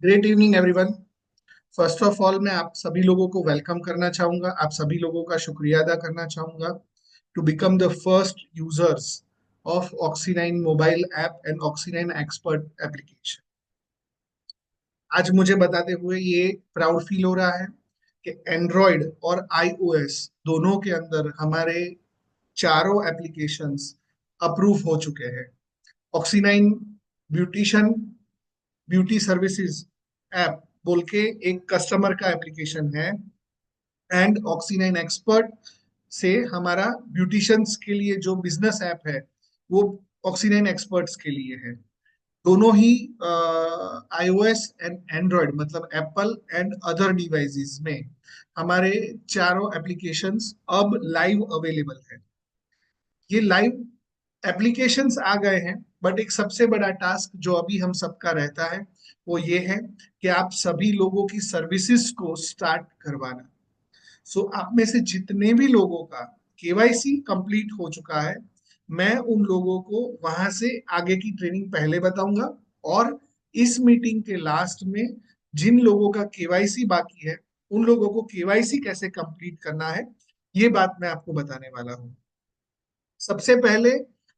Great evening everyone. First of all मैं आप सभी लोगों को वेलकम करना चाहूंगा, आप सभी लोगों का शुक्रिया अदा करना चाहूंगा to become the first users of Oxynine mobile app and Oxynine expert application. आज मुझे बताते हुए ये प्राउड फील हो रहा है कि एंड्रॉयड और आईओएस दोनों के अंदर हमारे चारों एप्लीकेशंस अप्रूव हो चुके हैं। ऑक्सीनाइन ब्यूटिशन ब्यूटी सर्विसेज ऐप बोल के एक कस्टमर का एप्लीकेशन है, एंड ऑक्सीनाइन एक्सपर्ट से हमारा ब्यूटिशियंस के लिए जो बिजनेस ऐप है वो ऑक्सीनाइन एक्सपर्ट्स के लिए है। दोनों ही आईओएस एंड एंड्रॉयड मतलब एप्पल एंड अदर डिवाइसेस में हमारे चारों एप्लीकेशंस अब लाइव अवेलेबल है। ये लाइव एप्लीकेशंस आ गए हैं, बट एक सबसे बड़ा टास्क जो अभी हम सबका रहता है वो ये है कि आप सभी लोगों की सर्विसेज को स्टार्ट करवाना। सो आप में से जितने भी लोगों का केवाईसी कंप्लीट हो चुका है, मैं उन लोगों को वहां से आगे की ट्रेनिंग पहले बताऊंगा, और इस मीटिंग के लास्ट में जिन लोगों का केवाईसी बाकी है उन लोगों को केवाईसी कैसे कंप्लीट करना है ये बात मैं आपको बताने वाला हूँ। सबसे पहले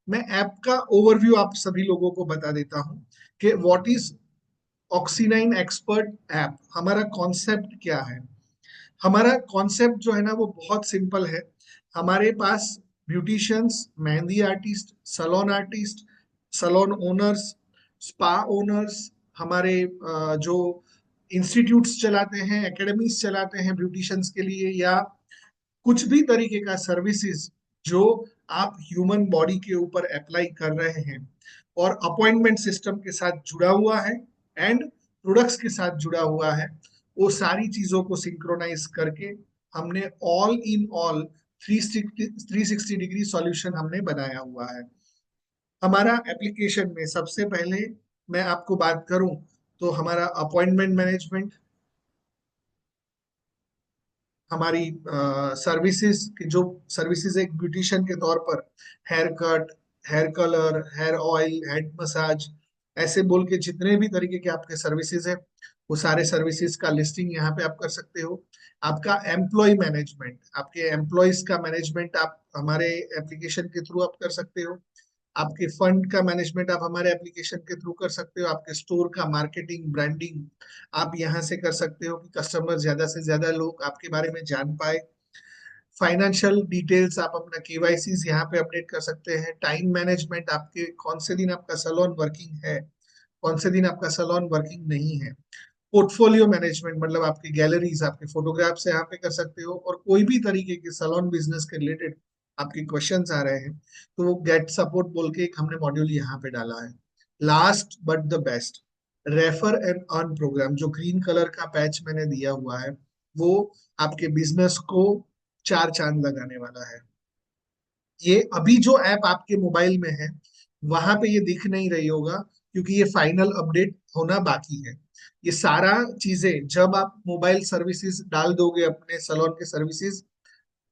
मैं ऐप का ओवरव्यू आप सभी लोगों को बता देता हूं कि व्हाट इज ऑक्सीनाइन एक्सपर्ट ऐप, हमारा कॉन्सेप्ट क्या है। हमारा कॉन्सेप्ट जो है ना वो बहुत सिंपल है। हमारे पास beauticians, mehndi artist, salon artist, salon owners, spa owners, हमारे जो इंस्टीट्यूट्स चलाते हैं, एकेडमीज चलाते हैं ब्यूटिशियंस के लिए, या कुछ भी तरीके का सर्विसेज जो आप ह्यूमन बॉडी के ऊपर अप्लाई कर रहे हैं और अपॉइंटमेंट सिस्टम के साथ जुड़ा हुआ है एंड प्रोडक्ट्स के साथ जुड़ा हुआ है, वो सारी चीजों को सिंक्रोनाइज करके हमने all in all 360 degree solution हमने बनाया हुआ है। हमारा एप्लीकेशन में सबसे पहले मैं आपको बात करूं तो हमारा अपॉइंटमेंट मैनेजमेंट, हमारी सर्विसेज की जो सर्विसेज एक ब्यूटिशियन के तौर पर hair cut, hair colour, hair oil, head massage, ऐसे बोल के जितने भी तरीके के आपके सर्विसेज है वो सारे सर्विसेज का लिस्टिंग यहाँ पे आप कर सकते हो। आपका एम्प्लॉय मैनेजमेंट, आपके एम्प्लॉयज का मैनेजमेंट आप हमारे एप्लीकेशन के थ्रू आप कर सकते हो। आपके फंड का मैनेजमेंट आप हमारे एप्लीकेशन के थ्रू कर सकते हो। आपके स्टोर का मार्केटिंग, ब्रांडिंग आप यहाँ से कर सकते हो कि कस्टमर ज्यादा से ज्यादा लोग आपके बारे में जान पाए। फाइनेंशियल डिटेल्स आप अपना केवाईसी यहाँ पे अपडेट कर सकते हैं। टाइम मैनेजमेंट, आपके कौन से दिन आपका सैलून वर्किंग है, कौन से दिन आपका सैलून वर्किंग नहीं है। पोर्टफोलियो मैनेजमेंट मतलब आपकी गैलरीज, आपके फोटोग्राफ्स यहाँ पे कर सकते हो, और कोई भी तरीके के सैलून बिजनेस के रिलेटेड आपके क्वेश्चंस आ रहे हैं तो वो गेट सपोर्ट बोल के एक हमने मॉड्यूल यहाँ पे डाला है। Last but the best, refer and earn programme जो ग्रीन कलर का पैच मैंने दिया हुआ है वो आपके बिजनेस को चार चांद लगाने वाला है। ये अभी जो ऐप आपके मोबाइल में है वहां पे ये दिख नहीं रही होगा क्योंकि ये फाइनल अपडेट होना बाकी है। ये सारा चीजें जब आप मोबाइल सर्विसेज डाल दोगे, अपने सैलून के सर्विसेज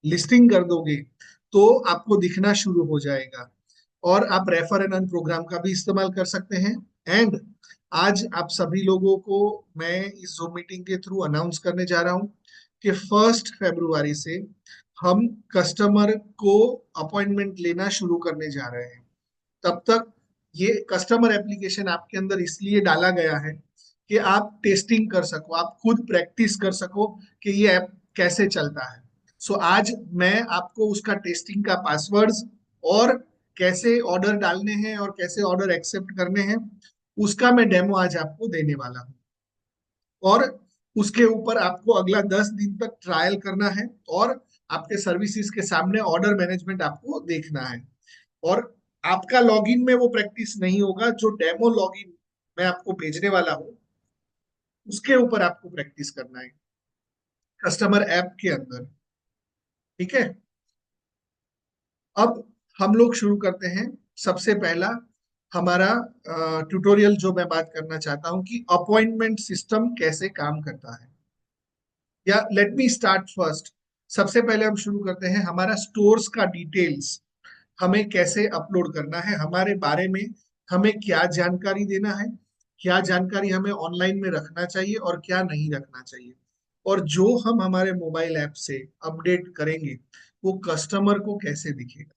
लिस्टिंग कर दोगे, तो आपको दिखना शुरू हो जाएगा। और आप रेफर एंड अर्न प्रोग्राम का भी इस्तेमाल कर सकते हैं। एंड आज आप सभी लोगों को मैं इस जूम मीटिंग के थ्रू अनाउंस करने जा रहा हूं कि 1 फरवरी से हम कस्टमर को अपॉइंटमेंट लेना शुरू करने जा रहे हैं। तब तक ये कस्टमर एप्लीकेशन आपके अंदर इसलिए डाला गया है कि आप टेस्टिंग कर सको, आप खुद प्रैक्टिस कर सको कि ये ऐप कैसे चलता है। सो आज मैं आपको उसका टेस्टिंग का पासवर्ड्स और कैसे ऑर्डर डालने हैं और कैसे ऑर्डर एक्सेप्ट करने हैं उसका मैं डेमो आज आपको देने वाला हूँ। और उसके ऊपर आपको अगला 10 दिन तक ट्रायल करना है, और आपके सर्विसेज के सामने ऑर्डर मैनेजमेंट आपको देखना है। और आपका लॉगिन में वो प्रैक्टिस नहीं होगा, जो डेमो लॉगिन मैं आपको भेजने वाला हूँ उसके ऊपर आपको प्रैक्टिस करना है कस्टमर ऐप के अंदर। ठीक है, अब हम लोग शुरू करते हैं। सबसे पहला हमारा ट्यूटोरियल जो मैं बात करना चाहता हूं कि अपॉइंटमेंट सिस्टम कैसे काम करता है। या लेट मी स्टार्ट फर्स्ट। सबसे पहले हम शुरू करते हैं हमारा स्टोर्स का डिटेल्स हमें कैसे अपलोड करना है, हमारे बारे में हमें क्या जानकारी देना है, क्या जानकारी हमें ऑनलाइन में रखना चाहिए और क्या नहीं रखना चाहिए, और जो हम हमारे मोबाइल ऐप से अपडेट करेंगे वो कस्टमर को कैसे दिखेगा।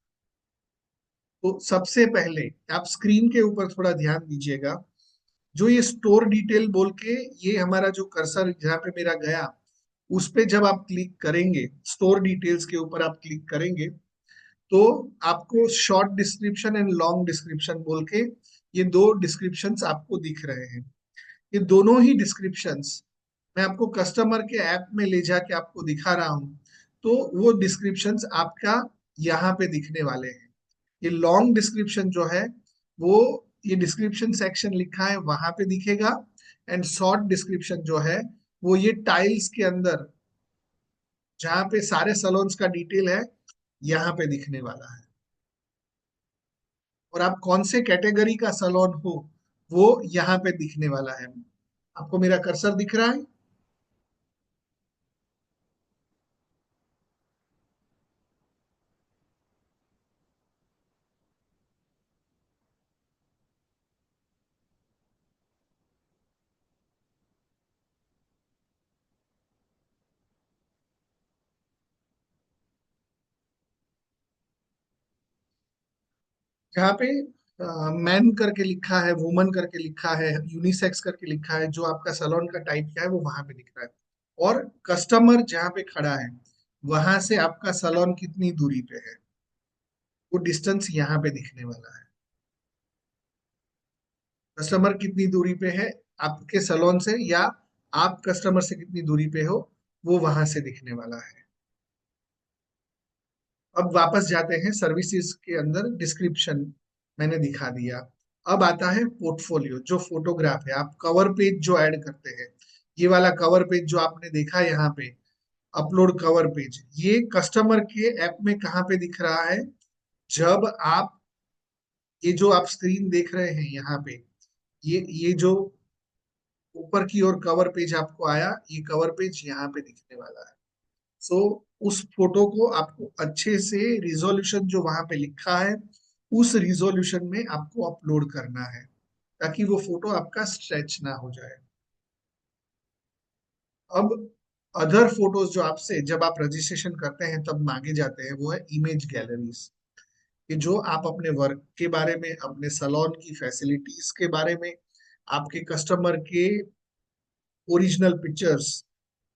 तो सबसे पहले आप स्क्रीन के ऊपर थोड़ा ध्यान दीजिएगा। जो ये स्टोर डिटेल बोल के, ये हमारा जो कर्सर जहाँ पे मेरा गया, उस पे जब आप क्लिक करेंगे, स्टोर डिटेल्स के ऊपर आप क्लिक करेंगे, तो आपको short description and long description बोल के ये दो डिस्क्रिप्शंस आपको दिख रहे हैं। ये दोनों ही डिस्क्रिप्शंस मैं आपको कस्टमर के ऐप में ले जाके आपको दिखा रहा हूं। तो वो डिस्क्रिप्शंस आपका यहाँ पे दिखने वाले हैं। ये लॉन्ग डिस्क्रिप्शन जो है वो, ये डिस्क्रिप्शन सेक्शन लिखा है वहां पे दिखेगा। एंड शॉर्ट डिस्क्रिप्शन जो है वो ये टाइल्स के अंदर, जहाँ पे सारे सलोन्स का डिटेल है, यहाँ पे दिखने वाला है। और आप कौन से कैटेगरी का सलोन हो वो यहाँ पे दिखने वाला है। आपको मेरा कर्सर दिख रहा है? जहाँ पे मैन करके लिखा है, वुमन करके लिखा है, यूनिसेक्स करके लिखा है, जो आपका सलोन का टाइप क्या है वो वहां पे दिख रहा है। और कस्टमर जहाँ पे खड़ा है वहां से आपका सलोन कितनी दूरी पे है, वो डिस्टेंस यहाँ पे दिखने वाला है। कस्टमर कितनी दूरी पे है आपके सलोन से, या आप कस्टमर से कितनी दूरी पे हो, वो वहां से दिखने वाला है। अब वापस जाते हैं सर्विसेज के अंदर, डिस्क्रिप्शन मैंने दिखा दिया। अब आता है पोर्टफोलियो, जो फोटोग्राफ है, आप कवर पेज जो ऐड करते हैं। ये वाला कवर पेज जो आपने देखा यहाँ पे, अपलोड कवर पेज, ये कस्टमर के ऐप में कहाँ पे दिख रहा है? जब आप, ये जो आप स्क्रीन देख रहे हैं यहाँ पे, ये जो ऊपर की ओर कवर पेज आपको आया, ये कवर पेज यहाँ पे दिखने वाला है। सो उस फोटो को आपको अच्छे से, रिजोल्यूशन जो वहां पे लिखा है उस रिजोल्यूशन में आपको अपलोड करना है, ताकि वो फोटो आपका स्ट्रेच ना हो जाए। अब अदर फोटोज जो आपसे जब आप रजिस्ट्रेशन करते हैं तब मांगे जाते हैं, वो है इमेज गैलरीज। कि जो आप अपने वर्क के बारे में, अपने सलोन की फैसिलिटीज के बारे में, आपके कस्टमर के ओरिजिनल पिक्चर्स,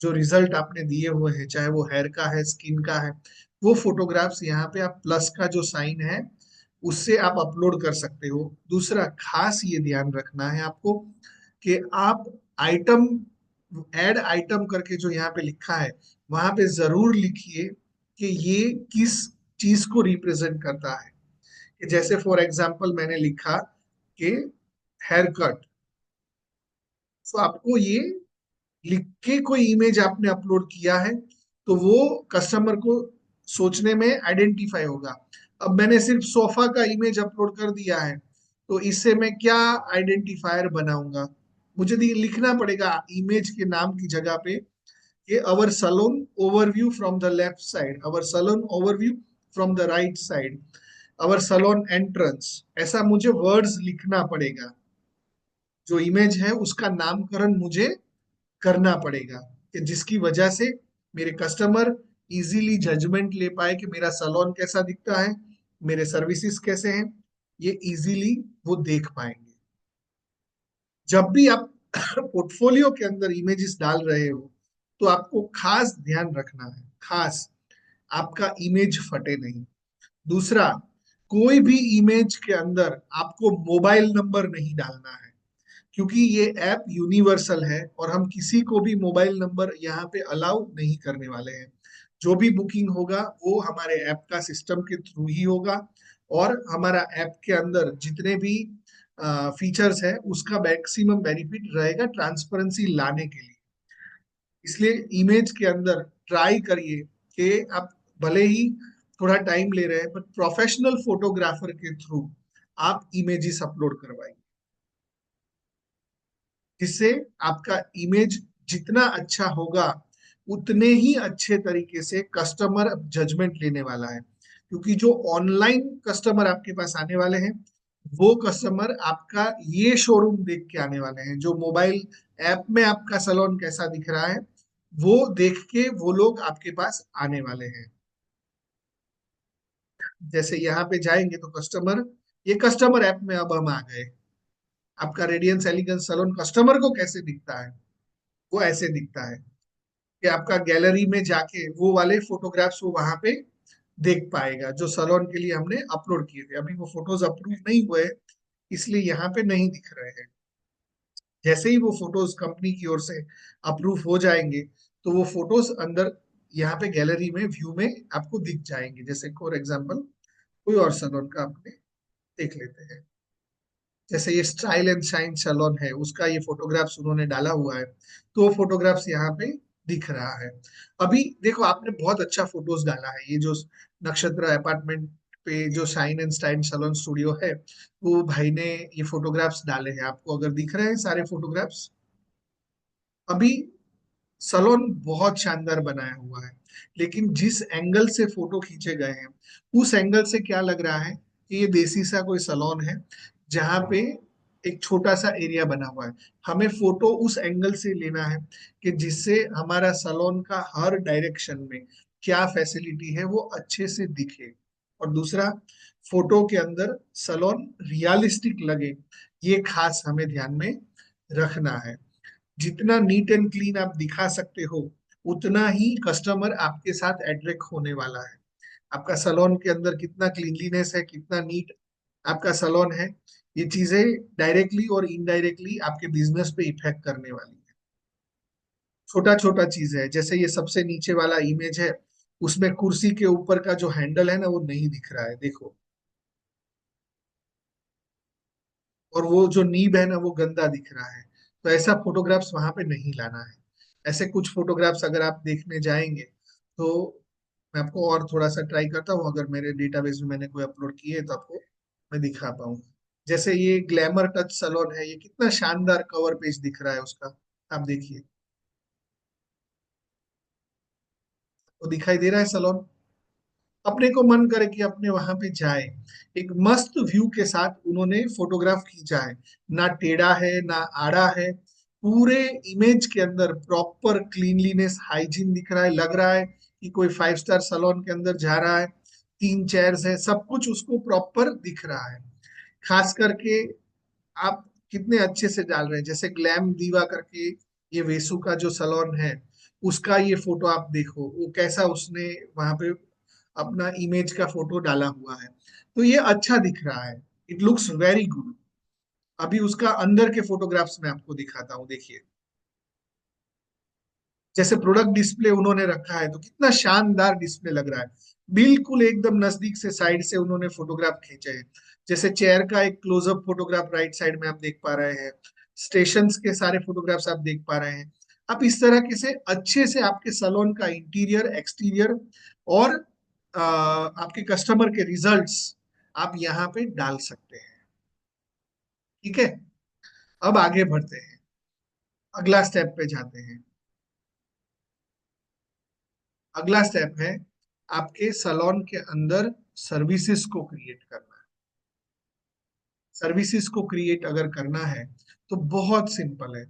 जो रिजल्ट आपने दिए हुए हैं, चाहे वो हेयर का है, स्किन का है, वो फोटोग्राफ्स यहाँ पे आप प्लस का जो साइन है उससे आप अपलोड कर सकते हो। दूसरा खास ये ध्यान रखना है आपको कि आप आइटम, ऐड आइटम करके जो यहाँ पे लिखा है वहां पे जरूर लिखिए कि ये किस चीज को रिप्रेजेंट करता है। कि जैसे फॉर एग्जांपल मैंने लिखा कि हेयर कट, तो आपको ये लिख के कोई इमेज आपने अपलोड किया है तो वो कस्टमर को सोचने में आइडेंटिफाई होगा। अब मैंने सिर्फ सोफा का इमेज अपलोड कर दिया है, तो इससे मैं क्या आइडेंटिफायर बनाऊंगा? मुझे लिखना पड़ेगा इमेज के नाम की जगह पे कि our salon overview from the left side, our salon overview from the right side, our salon entrance. ऐसा मुझे वर्ड्स लिखना पड़ेगा। जो इमेज है उसका नामकरण मुझे करना पड़ेगा, कि जिसकी वजह से मेरे कस्टमर इजीली जजमेंट ले पाए कि मेरा सलोन कैसा दिखता है, मेरे सर्विसेज कैसे हैं, ये इजीली वो देख पाएंगे। जब भी आप पोर्टफोलियो के अंदर इमेजेस डाल रहे हो तो आपको खास ध्यान रखना है, खास आपका इमेज फटे नहीं। दूसरा, कोई भी इमेज के अंदर आपको मोबाइल नंबर नहीं डालना है, क्योंकि ये ऐप यूनिवर्सल है और हम किसी को भी मोबाइल नंबर यहाँ पे अलाउ नहीं करने वाले हैं। जो भी बुकिंग होगा वो हमारे ऐप का सिस्टम के थ्रू ही होगा, और हमारा ऐप के अंदर जितने भी फीचर्स है उसका मैक्सिमम बेनिफिट रहेगा ट्रांसपेरेंसी लाने के लिए। इसलिए इमेज के अंदर ट्राई करिए कि आप भले ही थोड़ा टाइम ले रहे हैं बट प्रोफेशनल फोटोग्राफर के थ्रू आप इमेजेस अपलोड करवाइए, जिससे आपका इमेज जितना अच्छा होगा उतने ही अच्छे तरीके से कस्टमर जजमेंट लेने वाला है। क्योंकि जो ऑनलाइन कस्टमर आपके पास आने वाले हैं वो कस्टमर आपका ये शोरूम देख के आने वाले हैं, जो मोबाइल ऐप में आपका सैलून कैसा दिख रहा है वो देख के वो लोग आपके पास आने वाले हैं। जैसे यहाँ पे जाएंगे तो कस्टमर, ये कस्टमर ऐप में अब हम आ गए। आपका रेडियंस एलिगेंस सैलून कस्टमर को कैसे दिखता है, वो ऐसे दिखता है कि आपका गैलरी में जाके वो वाले फोटोग्राफ्स वो वहां पे देख पाएगा जो सैलून के लिए हमने अपलोड किए थे। अभी वो फोटोज अप्रूव नहीं हुए, इसलिए यहाँ पे नहीं दिख रहे हैं। जैसे ही वो फोटोज कंपनी की ओर से अप्रूव हो जाएंगे तो वो फोटोज अंदर यहाँ पे गैलरी में व्यू में आपको दिख जाएंगे। जैसे फॉर एग्जांपल कोई और सैलून का आपने देख लेते हैं, जैसे ये स्टाइल एंड शाइन सैलून है, उसका ये फोटोग्राफ्स उन्होंने डाला हुआ है, तो वो फोटोग्राफ्स यहाँ पे दिख रहा है। अभी देखो आपने बहुत अच्छा फोटोज डाला है, ये जो नक्षत्र अपार्टमेंट पे जो shine and style salon studio है, वो भाई ने ये फोटोग्राफ्स डाले हैं, आपको अगर दिख रहे हैं सारे फोटोग्राफ्स। अभी सलोन बहुत शानदार बनाया हुआ है, लेकिन जिस एंगल से फोटो खींचे गए हैं उस एंगल से क्या लग रहा है कि ये देसी सा कोई सलोन है, जहाँ पे एक छोटा सा एरिया बना हुआ है। हमें फोटो उस एंगल से लेना है कि जिससे हमारा सलोन का हर डायरेक्शन में क्या फैसिलिटी है वो अच्छे से दिखे। और दूसरा, फोटो के अंदर सलोन रियलिस्टिक लगे, ये खास हमें ध्यान में रखना है। जितना नीट एंड क्लीन आप दिखा सकते हो उतना ही कस्टमर आपके साथ अट्रैक्ट होने वाला है। आपका सलोन के अंदर कितना क्लीनलीनेस है, कितना नीट आपका सलोन है, ये चीजें डायरेक्टली और इनडायरेक्टली आपके बिजनेस पे इफेक्ट करने वाली है। छोटा छोटा चीज है, जैसे ये सबसे नीचे वाला इमेज है, उसमें कुर्सी के ऊपर का जो हैंडल है ना वो नहीं दिख रहा है, देखो। और वो जो नीब है ना वो गंदा दिख रहा है। तो ऐसा फोटोग्राफ्स वहां पे नहीं लाना है। ऐसे कुछ फोटोग्राफ्स अगर आप देखने जाएंगे तो मैं आपको और थोड़ा सा ट्राई करता हूँ, अगर मेरे डेटाबेस में मैंने कोई अपलोड किए तो आपको मैं दिखा पाऊँ। जैसे ये ग्लैमर टच सलोन है, ये कितना शानदार कवर पेज दिख रहा है उसका, आप देखिए। वो दिखाई दे रहा है सलोन। अपने को मन करे कि अपने वहां पे जाए, एक मस्त व्यू के साथ उन्होंने फोटोग्राफ खींचा है। ना टेढ़ा है ना आड़ा है, पूरे इमेज के अंदर प्रॉपर क्लीनलीनेस हाइजीन दिख रहा है, लग रहा है कि कोई 5 स्टार सैलून के अंदर जा रहा है। 3 चेयर्स है, सब कुछ उसको प्रॉपर दिख रहा है। खास करके आप कितने अच्छे से डाल रहे हैं, जैसे ग्लैम दीवा करके ये वेसु का जो सलोन है, उसका ये फोटो आप देखो वो कैसा उसने वहां पे अपना इमेज का फोटो डाला हुआ है। तो ये अच्छा दिख रहा है, इट लुक्स वेरी गुड। अभी उसका अंदर के फोटोग्राफ्स में आपको दिखाता हूँ, देखिए। जैसे प्रोडक्ट डिस्प्ले उन्होंने रखा है तो कितना शानदार डिस्प्ले लग रहा है, बिल्कुल एकदम नजदीक से साइड से उन्होंने फोटोग्राफ खींचे हैं। जैसे चेयर का एक क्लोजअप फोटोग्राफ राइट साइड में आप देख पा रहे हैं, स्टेशंस के सारे फोटोग्राफ्स आप देख पा रहे हैं। आप इस तरह के से अच्छे से आपके सैलून का इंटीरियर एक्सटीरियर और आपके कस्टमर के रिजल्ट्स आप यहाँ पे डाल सकते हैं। ठीक है, अब आगे बढ़ते हैं, अगला स्टेप पे जाते हैं। अगला स्टेप है आपके सैलून के अंदर सर्विसेज को क्रिएट करना। सर्विसेज को क्रिएट अगर करना है तो बहुत सिंपल है।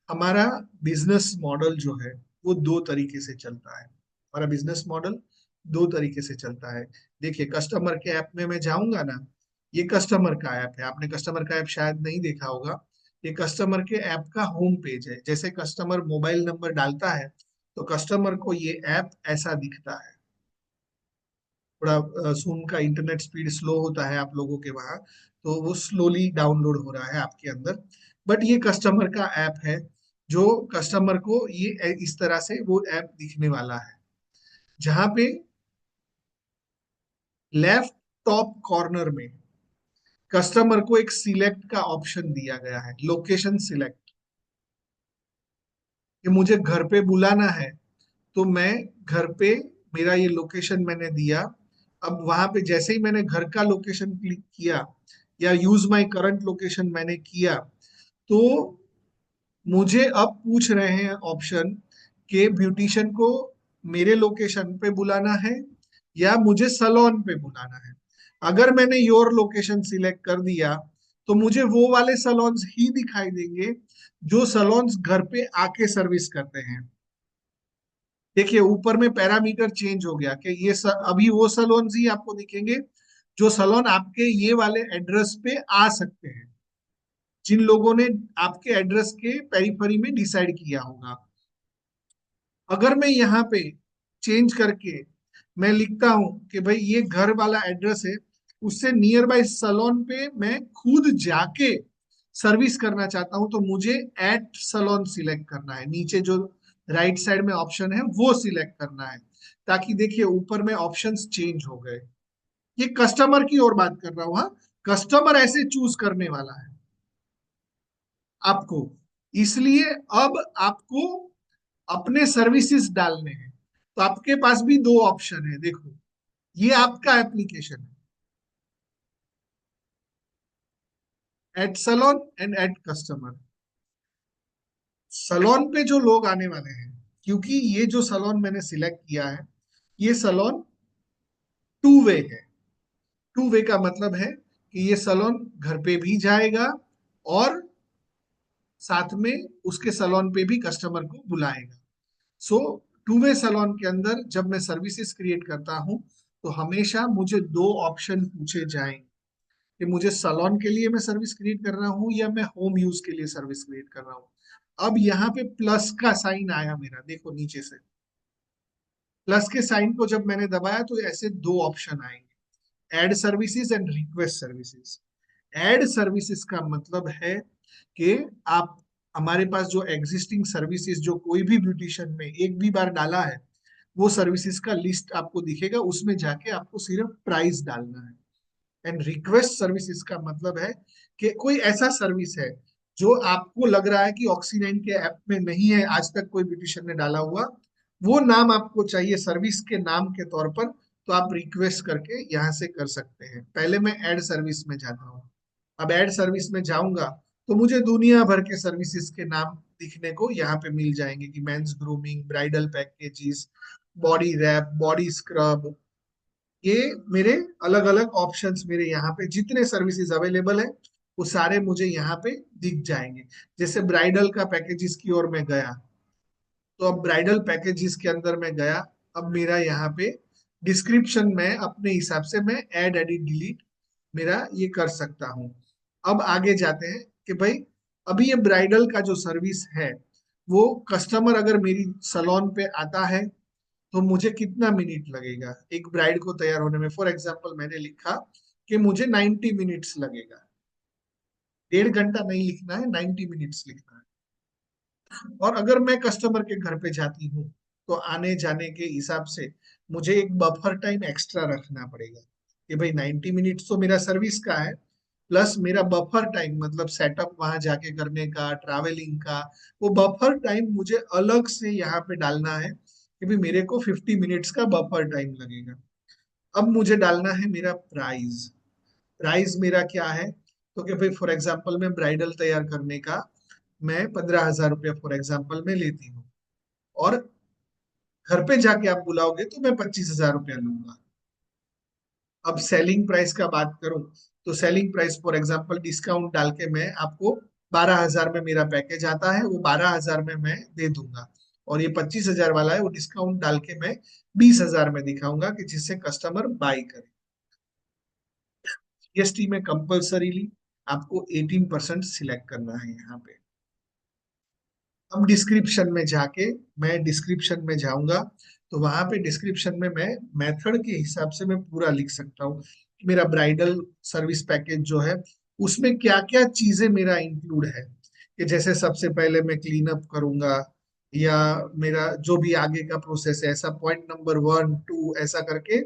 हमारा बिजनेस मॉडल जो है वो दो तरीके से चलता है। हमारा बिजनेस मॉडल दो तरीके से चलता है। देखिए, कस्टमर के ऐप में मैं जाऊंगा ना, ये कस्टमर का ऐप है, आपने कस्टमर का ऐप शायद नहीं देखा होगा। ये कस्टमर के ऐप का होम पेज है। जैसे कस्टमर मोबाइल नंबर डालता है तो कस्टमर को ये ऐप ऐसा दिखता है। थोड़ा जूम का इंटरनेट स्पीड स्लो होता है आप लोगों के वहाँ, तो वो स्लोली डाउनलोड हो रहा है आपके अंदर। बट ये कस्टमर का ऐप है, जो कस्टमर को ये इस तरह से वो ऐप दिखने वाला है, जहाँ पे लेफ्ट टॉप कॉर्नर में कस्टमर को एक सिलेक्ट का ऑप्शन दिया गया है, लोकेशन सिलेक्ट। कि मुझे घर पे बुलाना है तो मैं घर पे, मेरा ये लोकेशन मैंने दिया। अब वहां पे जैसे ही मैंने घर का लोकेशन क्लिक किया या यूज माय करंट लोकेशन मैंने किया, तो मुझे अब पूछ रहे हैं ऑप्शन के ब्यूटिशियन को मेरे लोकेशन पे बुलाना है या मुझे सलोन पे बुलाना है। अगर मैंने योर लोकेशन सिलेक्ट कर दिया तो मुझे वो वाले सलोन्स ही दिखाई देंगे जो सलोन्स घर पे आके सर्विस करते हैं। देखिए ऊपर में पैरामीटर चेंज हो गया कि अभी वो सलोन्स ही आपको दिखेंगे जो सलोन आपके ये वाले एड्रेस पे आ सकते हैं, जिन लोगों ने आपके एड्रेस के पेरीफेरी में डिसाइड किया होगा। अगर मैं यहाँ पे चेंज करके मैं लिखता हूं कि भाई ये घर वाला एड्रेस है, उससे नियर बाय सलोन पे मैं खुद जाके सर्विस करना चाहता हूं, तो मुझे एट सलोन सिलेक्ट करना है। नीचे जो राइट साइड में ऑप्शन है वो सिलेक्ट करना है, ताकि देखिए ऊपर में ऑप्शंस चेंज हो गए। ये कस्टमर की ओर बात कर रहा हूं, हाँ। कस्टमर ऐसे चूज करने वाला है आपको, इसलिए अब आपको अपने सर्विसेज डालने हैं। तो आपके पास भी दो ऑप्शन है, देखो ये आपका एप्लीकेशन है, at salon and at customer. Salon पे जो लोग आने वाले हैं, क्योंकि ये जो सलोन मैंने सिलेक्ट किया है ये सलोन टू वे है। टू वे का मतलब है कि ये सलोन घर पे भी जाएगा और साथ में उसके सलोन पे भी कस्टमर को बुलाएगा। सो टू वे सलोन के अंदर जब मैं सर्विसेज क्रिएट करता हूं तो हमेशा मुझे दो ऑप्शन पूछे जाएंगे कि मुझे सलोन के लिए मैं सर्विस क्रिएट कर रहा हूँ या मैं होम यूज के लिए सर्विस क्रिएट कर रहा हूँ। अब यहाँ पे प्लस का साइन आया मेरा, देखो नीचे से प्लस के साइन को जब मैंने दबाया तो ऐसे दो ऑप्शन आएंगे, add services and request services. Add services का मतलब है कि आप हमारे पास जो एग्जिस्टिंग सर्विसेज जो कोई भी ब्यूटिशियन में एक भी बार डाला है वो सर्विसेज का लिस्ट आपको दिखेगा, उसमें जाके आपको सिर्फ प्राइस डालना है। एंड रिक्वेस्ट सर्विसेज का मतलब है कि कोई ऐसा सर्विस है जो आपको लग रहा है कि ऑक्सीनाइन के ऐप में नहीं है, आज तक कोई ब्यूटिशियन ने डाला हुआ, वो नाम आपको चाहिए सर्विस के नाम के तौर पर, तो आप रिक्वेस्ट करके यहाँ से कर सकते हैं। पहले मैं ऐड सर्विस में जाता हूँ। अब ऐड सर्विस में जाऊंगा तो मुझे दुनिया भर के सर्विसेज के नाम दिखने को यहाँ पे मिल जाएंगे कि men's grooming, bridal packages, body wrap, body scrub, ये मेरे अलग अलग ऑप्शंस, मेरे यहाँ पे जितने सर्विसेज अवेलेबल है वो सारे मुझे यहाँ पे दिख जाएंगे। जैसे ब्राइडल का पैकेजेस की ओर मैं गया तो अब ब्राइडल पैकेजेस के अंदर मैं गया, अब मेरा यहाँ पे डिस्क्रिप्शन में अपने हिसाब से मैं ऐड एडिट डिलीट मेरा ये कर सकता हूँ। अब आगे जाते हैं कि भाई अभी ये ब्राइडल का जो सर्विस है वो कस्टमर अगर मेरी सलोन पे आता है तो मुझे कितना मिनट लगेगा एक ब्राइड को तैयार होने में। फॉर एग्जाम्पल मैंने लिखा कि मुझे 90 मिनट्स लगेगा, 1.5 घंटा नहीं लिखना है, 90 मिनट्स लिखना है। और अगर मैं कस्टमर के घर पे जाती हूँ तो आने जाने के हिसाब से मुझे एक बफर टाइम एक्स्ट्रा रखना पड़ेगा कि भाई 90 मिनट्स तो मेरा सर्विस का है, प्लस मेरा बफर टाइम मतलब सेटअप वहां जाके करने का, ट्रैवलिंग का, वो बफर टाइम मुझे अलग से यहाँ पे डालना है कि भाई मेरे को 50 मिनट्स का बफर टाइम लगेगा। अब मुझे डालना है मेरा प्राइस। प्राइस मेरा क्या है, तो कि भाई फॉर एग्जाम्पल मैं ब्राइडल तैयार करने का मैं 15,000 रुपया फॉर एग्जाम्पल में लेती हूँ, और घर पे जाके आप बुलाओगे तो मैं 25,000 रुपया लूंगा। अब सेलिंग प्राइस का बात करूं तो selling price for example discount डाल के मैं आपको 12,000 में मेरा पैकेज आता है, वो 12,000 में मैं दे दूंगा। और ये 25,000 वाला है वो डिस्काउंट डाल के मैं 20,000 में दिखाऊंगा कि जिससे कस्टमर बाई करे। जीएसटी में कंपल्सरीली आपको 18% सिलेक्ट करना है यहाँ पे। अब डिस्क्रिप्शन में जाके मैं डिस्क्रिप्शन में जाऊंगा तो वहां पे डिस्क्रिप्शन में मैं मेथड के हिसाब से मैं पूरा लिख सकता हूँ कि मेरा ब्राइडल सर्विस पैकेज जो है उसमें क्या क्या चीजें मेरा इंक्लूड है। कि जैसे सबसे पहले मैं क्लीन अप करूंगा, या मेरा जो भी आगे का प्रोसेस है ऐसा पॉइंट नंबर 1 2 ऐसा करके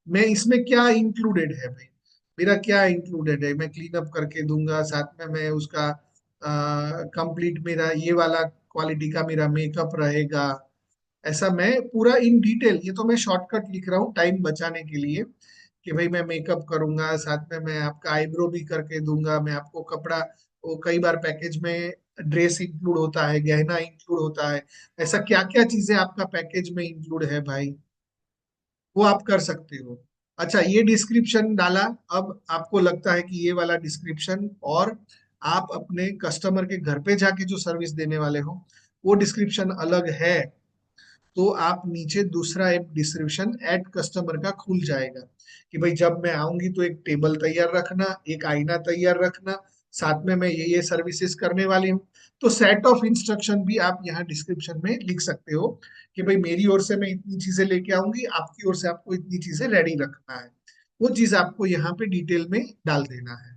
मैं इसमें क्या इंक्लूडेड है भाई, मेरा क्या इंक्लूडेड है मैं क्लीन अप करके दूंगा। साथ में मैं उसका कंप्लीट मेरा ये वाला क्वालिटी का मेरा मेकअप रहेगा। ऐसा मैं पूरा इन डिटेल, ये तो मैं शॉर्टकट लिख रहा हूँ टाइम बचाने के लिए कि भाई मैं मेकअप करूंगा, साथ में मैं आपका आईब्रो भी करके दूंगा, मैं आपको कपड़ा, वो कई बार पैकेज में ड्रेस इंक्लूड होता है, गहना इंक्लूड होता है, ऐसा क्या क्या चीजें आपका पैकेज में इंक्लूड है भाई वो आप कर सकते हो। अच्छा, ये डिस्क्रिप्शन डाला। अब आपको लगता है कि ये वाला डिस्क्रिप्शन और आप अपने कस्टमर के घर पे जाके जो सर्विस देने वाले हो वो डिस्क्रिप्शन अलग है, तो आप नीचे दूसरा एक डिस्क्रिप्शन ऐड कस्टमर का खुल जाएगा कि भाई जब मैं आऊंगी तो एक टेबल तैयार रखना, एक आईना तैयार रखना, साथ में मैं ये सर्विसेज करने वाली हूँ। तो सेट ऑफ इंस्ट्रक्शन भी आप यहाँ डिस्क्रिप्शन में लिख सकते हो कि भाई मेरी ओर से मैं इतनी चीजें लेके आऊंगी, आपकी ओर से आपको इतनी चीजें रेडी रखना है। वो चीज आपको यहाँ पे डिटेल में डाल देना है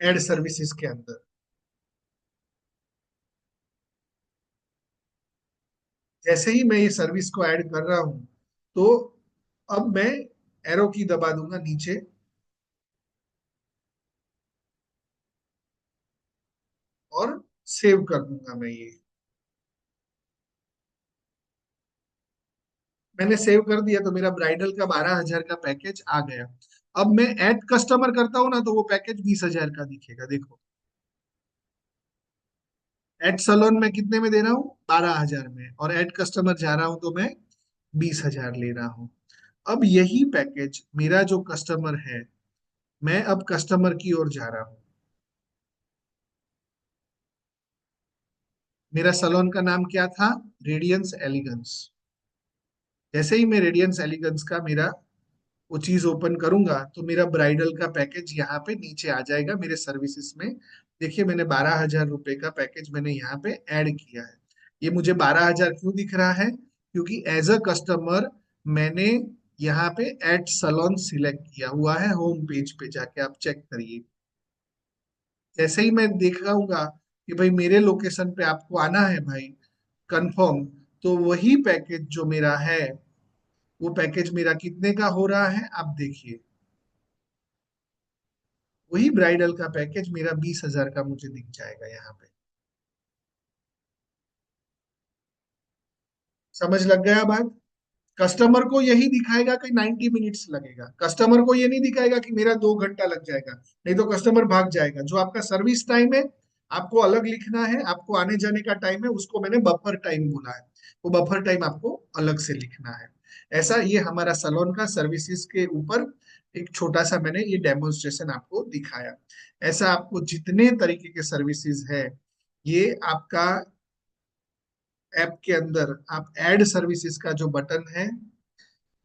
एड सर्विसेज के अंदर। जैसे ही मैं ये सर्विस को ऐड कर रहा हूँ, तो अब मैं एरो की दबा दूंगा नीचे और सेव कर दूंगा मैं ये। मैंने सेव कर दिया तो मेरा ब्राइडल का 12,000 का पैकेज आ गया। अब मैं ऐड कस्टमर करता हूँ ना, तो वो पैकेज 20,000 का दिखेगा, देखो। ऐड सलोन में कितने में दे रहा हूँ? 12,000 में। और ऐड कस्टमर जा रहा हूँ तो मैं 20,000 ले रहा हूँ। अब यही पैकेज मेरा जो कस्टमर है, मैं अब कस्टमर की ओर जा रहा हूँ। मेरा सलोन का नाम क्या था? Radiance elegance. जैसे ही मैं रेडियंस एलिगेंस का मेरा वो चीज ओपन करूंगा तो मेरा ब्राइडल का पैकेज यहाँ पे नीचे आ जाएगा मेरे सर्विसेज में। देखिए, मैंने 12,000 रुपए का पैकेज मैंने यहाँ पे ऐड किया है। ये मुझे 12,000 क्यों दिख रहा है? क्योंकि एज अ कस्टमर मैंने यहाँ पे एड सलोन सिलेक्ट किया हुआ है। होम पेज पे जाके आप चेक करिए। जैसे ही मैं दिखाऊंगा कि भाई मेरे लोकेशन पे आपको आना है भाई, कंफर्म, तो वही पैकेज जो मेरा है, वो पैकेज मेरा कितने का हो रहा है आप देखिए। वही ब्राइडल का पैकेज मेरा 20,000 का मुझे दिख जाएगा यहाँ पे। समझ लग गया बात? कस्टमर को यही दिखाएगा कि 90 मिनट्स लगेगा, कस्टमर को ये नहीं दिखाएगा कि मेरा 2 घंटा लग जाएगा। नहीं तो कस्टमर भाग जाएगा। जो आपका सर्विस टाइम है आपको अलग लिखना है, आपको आने जाने का टाइम है उसको मैंने बफर टाइम बोला है, वो बफर टाइम आपको अलग से लिखना है। ऐसा ये हमारा सलोन का सर्विसेज के ऊपर एक छोटा सा मैंने ये डेमोन्स्ट्रेशन आपको दिखाया। ऐसा आपको जितने तरीके के सर्विसेज है, ये आपका ऐप के अंदर आप ऐड सर्विसेज का जो बटन है,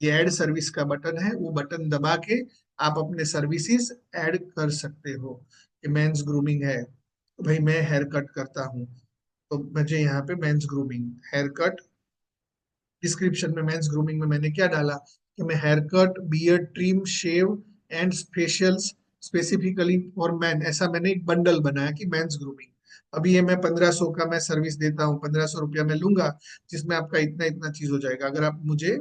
ये ऐड सर्विस का बटन है, वो बटन दबा के आप अपने सर्विसेज ऐड कर सकते हो। ये मेंस ग्रूमिंग है तो भाई मैं हेयर कट करता हूँ, तो मुझे यहाँ पे men's grooming hair cut, description में मेंस ग्रूमिंग में मैंने क्या डाला कि मैं hair cut, beard trim, shave and facials specifically for man, ऐसा मैंने एक बंडल बनाया कि मेंस ग्रूमिंग। अभी ये मैं 1,500 का मैं सर्विस देता हूँ, 1,500 रुपया मैं लूंगा, जिसमें आपका इतना इतना चीज हो जाएगा। अगर आप मुझे,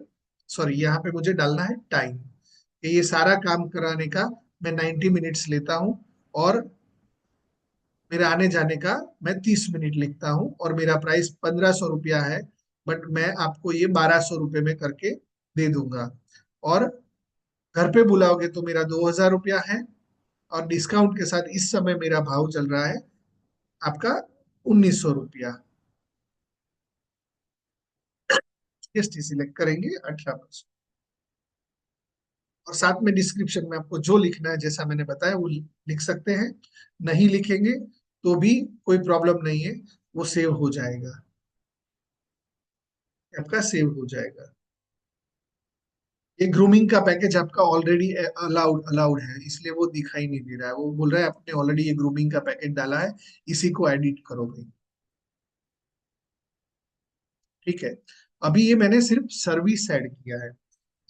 सॉरी, यहाँ पे मुझे डालना है टाइम कि ये सारा काम कराने का मैं 90 मिनट्स लेता हूँ, और मेरा आने जाने का मैं 30 मिनट लिखता हूँ, और मेरा प्राइस 1,500 रुपया है। बट मैं आपको ये 1,200 रुपये में करके दे दूंगा। और घर पे बुलाओगे तो मेरा 2,000 रुपया है, और डिस्काउंट के साथ इस समय मेरा भाव चल रहा है आपका 1,900 रुपया। जीएसटी सिलेक्ट करेंगे 18%। और साथ में डिस्क्रिप्शन में आपको जो लिखना है जैसा मैंने बताया वो लिख सकते हैं। नहीं लिखेंगे तो भी कोई प्रॉब्लम नहीं है, वो सेव हो जाएगा, आपका सेव हो जाएगा। ये ग्रूमिंग का पैकेज आपका ऑलरेडी अलाउड अलाउड है, इसलिए वो दिखाई नहीं दे रहा है। वो बोल रहा है आपने ऑलरेडी ये ग्रूमिंग का पैकेज डाला है, इसी को एडिट करो भाई। ठीक है। अभी ये मैंने सिर्फ सर्विस ऐड किया है,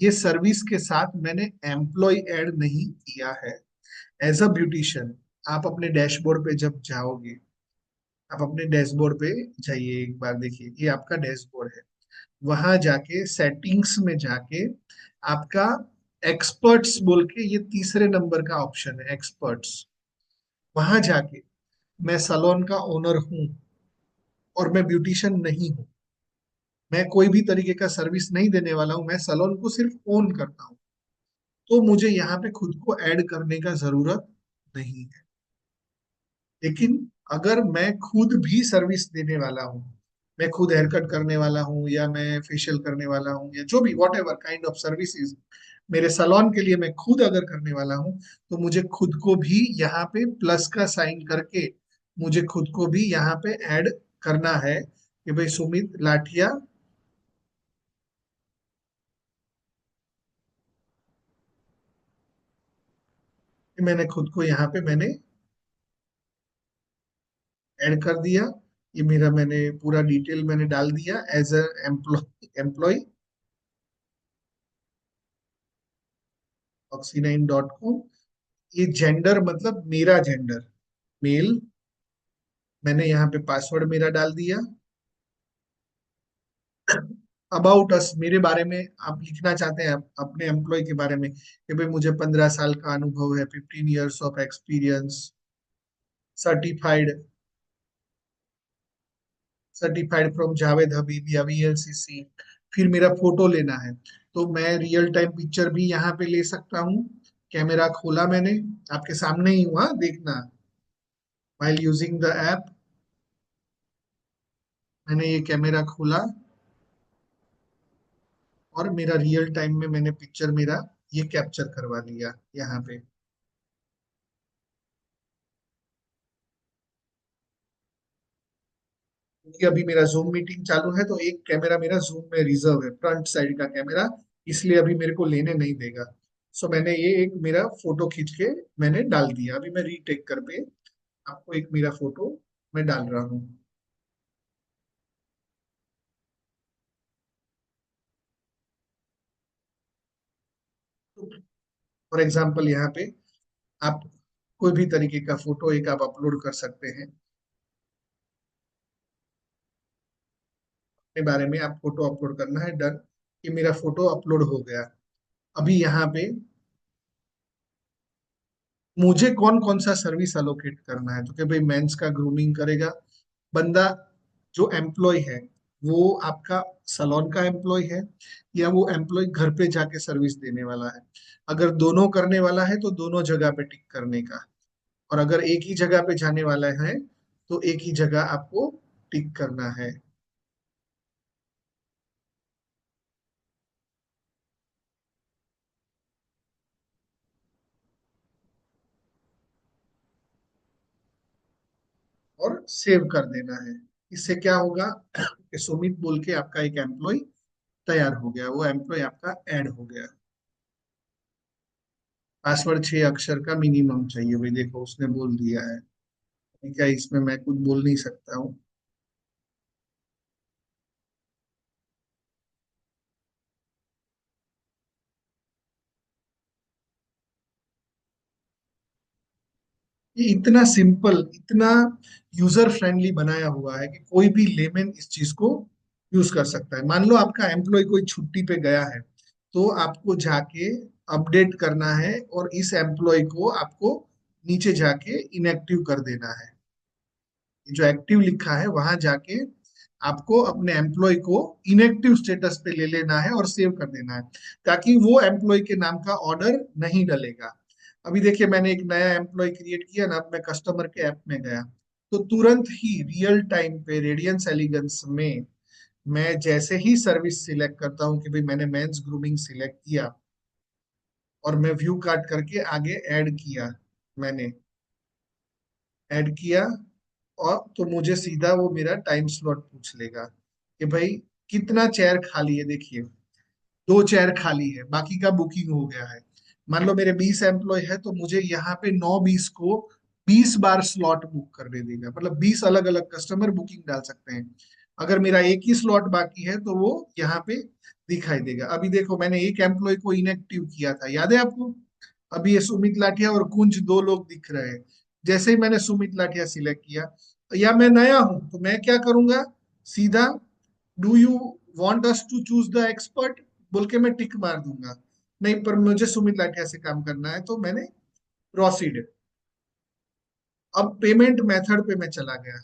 ये सर्विस के साथ मैंने एम्प्लॉय ऐड नहीं किया है। एज अ ब्यूटिशियन आप अपने डैशबोर्ड पे जब जाओगे, आप अपने डैशबोर्ड पे जाइए, एक बार देखिए ये आपका डैशबोर्ड है। वहां जाके सेटिंग्स में जाके आपका एक्सपर्ट्स बोल के ये तीसरे नंबर का ऑप्शन है, एक्सपर्ट्स। वहां जाके, मैं सलोन का ओनर हूं और मैं ब्यूटिशियन नहीं हूं, मैं कोई भी तरीके का सर्विस नहीं देने वाला हूं, मैं सलोन को सिर्फ ओन करता हूं, तो मुझे यहाँ पे खुद को ऐड करने का जरूरत नहीं है। लेकिन अगर मैं खुद भी सर्विस देने वाला हूँ, मैं खुद हेयर कट करने वाला हूँ, या मैं फेशियल करने वाला हूँ, या जो भी what ever kind of services मेरे सलोन के लिए मैं खुद अगर करने वाला हूँ, तो मुझे खुद को भी यहाँ पे प्लस का साइन करके मुझे खुद को भी यहाँ पे ऐड करना है कि भाई सुमित लाठिया, मैंने खुद को यहाँ पे मैंने ऐड कर दिया। ये मेरा मैंने पूरा डिटेल मैंने डाल दिया एज अ एम्प्लॉय oxy9.com। ये जेंडर मतलब मेरा जेंडर मेल, मैंने यहाँ पे पासवर्ड मेरा डाल दिया। अबाउट अस, मेरे बारे में आप लिखना चाहते हैं अपने एम्प्लॉय के बारे में कि भाई मुझे 15 साल का अनुभव है, 15 years of experience, certified, certified from Javed Habib या वीएलसीसी। फिर मेरा फोटो लेना है, तो मैं रियल टाइम पिक्चर भी यहाँ पे ले सकता हूँ। कैमरा खोला मैंने, आपके सामने ही हुआ देखना, while यूजिंग द ऐप मैंने ये कैमरा खोला और मेरा रियल टाइम में मैंने पिक्चर मेरा ये कैप्चर करवा लिया यहाँ पे। क्योंकि अभी मेरा जूम मीटिंग चालू है, तो एक कैमरा मेरा जूम में रिजर्व है, फ्रंट साइड का कैमरा, इसलिए अभी मेरे को लेने नहीं देगा। सो मैंने ये एक मेरा फोटो खींच के मैंने डाल दिया। अभी मैं रीटेक कर पे आपको एक मेरा फोटो मैं डाल रहा हूँ। फॉर एग्जाम्पल यहाँ पे आप कोई भी तरीके का फोटो एक आप अपलोड कर सकते हैं, अपने बारे में आप फोटो अपलोड करना है, डन। ये मेरा फोटो अपलोड हो गया। अभी यहाँ पे मुझे कौन कौन सा सर्विस अलोकेट करना है, तो कि भाई मेंस का ग्रूमिंग करेगा बंदा, जो एम्प्लॉय है वो आपका सलोन का एम्प्लॉय है, या वो एम्प्लॉय घर पे जाके सर्विस देने वाला है। अगर दोनों करने वाला है तो दोनों जगह पे टिक करने का, और अगर एक ही जगह पे जाने वाला है तो एक ही जगह आपको टिक करना है। और सेव कर देना है। इससे क्या होगा कि सुमित बोल के आपका एक एम्प्लॉय तैयार हो गया, वो एम्प्लॉय आपका ऐड हो गया। पासवर्ड 6 अक्षर का मिनिमम चाहिए, भाई देखो उसने बोल दिया है। क्या इसमें मैं कुछ बोल नहीं सकता हूँ। ये इतना सिंपल, इतना यूजर फ्रेंडली बनाया हुआ है कि कोई भी लेमन इस चीज को यूज कर सकता है। मान लो आपका एम्प्लॉय कोई छुट्टी पे गया है, तो आपको जाके अपडेट करना है और इस एम्प्लॉय को आपको नीचे जाके इनएक्टिव कर देना है। जो एक्टिव लिखा है वहां जाके आपको अपने एम्प्लॉय को इनएक्टिव स्टेटस पे ले लेना है और सेव कर देना है, ताकि वो एम्प्लॉय के नाम का ऑर्डर नहीं डलेगा। अभी देखिए मैंने एक नया एम्प्लॉय क्रिएट किया ना, अब मैं कस्टमर के ऐप में गया, तो तुरंत ही रियल टाइम पे रेडियंस एलिगेंस में मैं जैसे ही सर्विस सिलेक्ट करता हूँ कि भाई मैंने मेंस ग्रूमिंग सिलेक्ट किया और मैं व्यू कार्ट करके आगे ऐड किया, मैंने ऐड किया, और तो मुझे सीधा वो मेरा टाइम स्लॉट पूछ लेगा कि भाई कितना चेयर खाली है। देखिए 2 चेयर खाली है, बाकी का बुकिंग हो गया है। मान लो मेरे 20 एम्प्लॉय है, तो मुझे यहाँ पे 9-20 को 20 बार स्लॉट बुक करने देगा, मतलब 20 अलग अलग कस्टमर बुकिंग डाल सकते हैं। अगर मेरा एक ही स्लॉट बाकी है तो वो यहाँ पे दिखाई देगा। अभी देखो मैंने एक एम्प्लॉय को इनएक्टिव किया था, याद है आपको? अभी ये सुमित लाठिया और कुंज दो लोग दिख रहे हैं। जैसे ही मैंने सुमित लाठिया सिलेक्ट किया, या मैं नया हूं तो मैं क्या करूंगा, सीधा do you want us to choose the expert बोल के मैं टिक मार दूंगा। नहीं, पर मुझे सुमित लाठिया से काम करना है, तो मैंने प्रोसीड। अब पेमेंट मेथड पे मैं चला गया।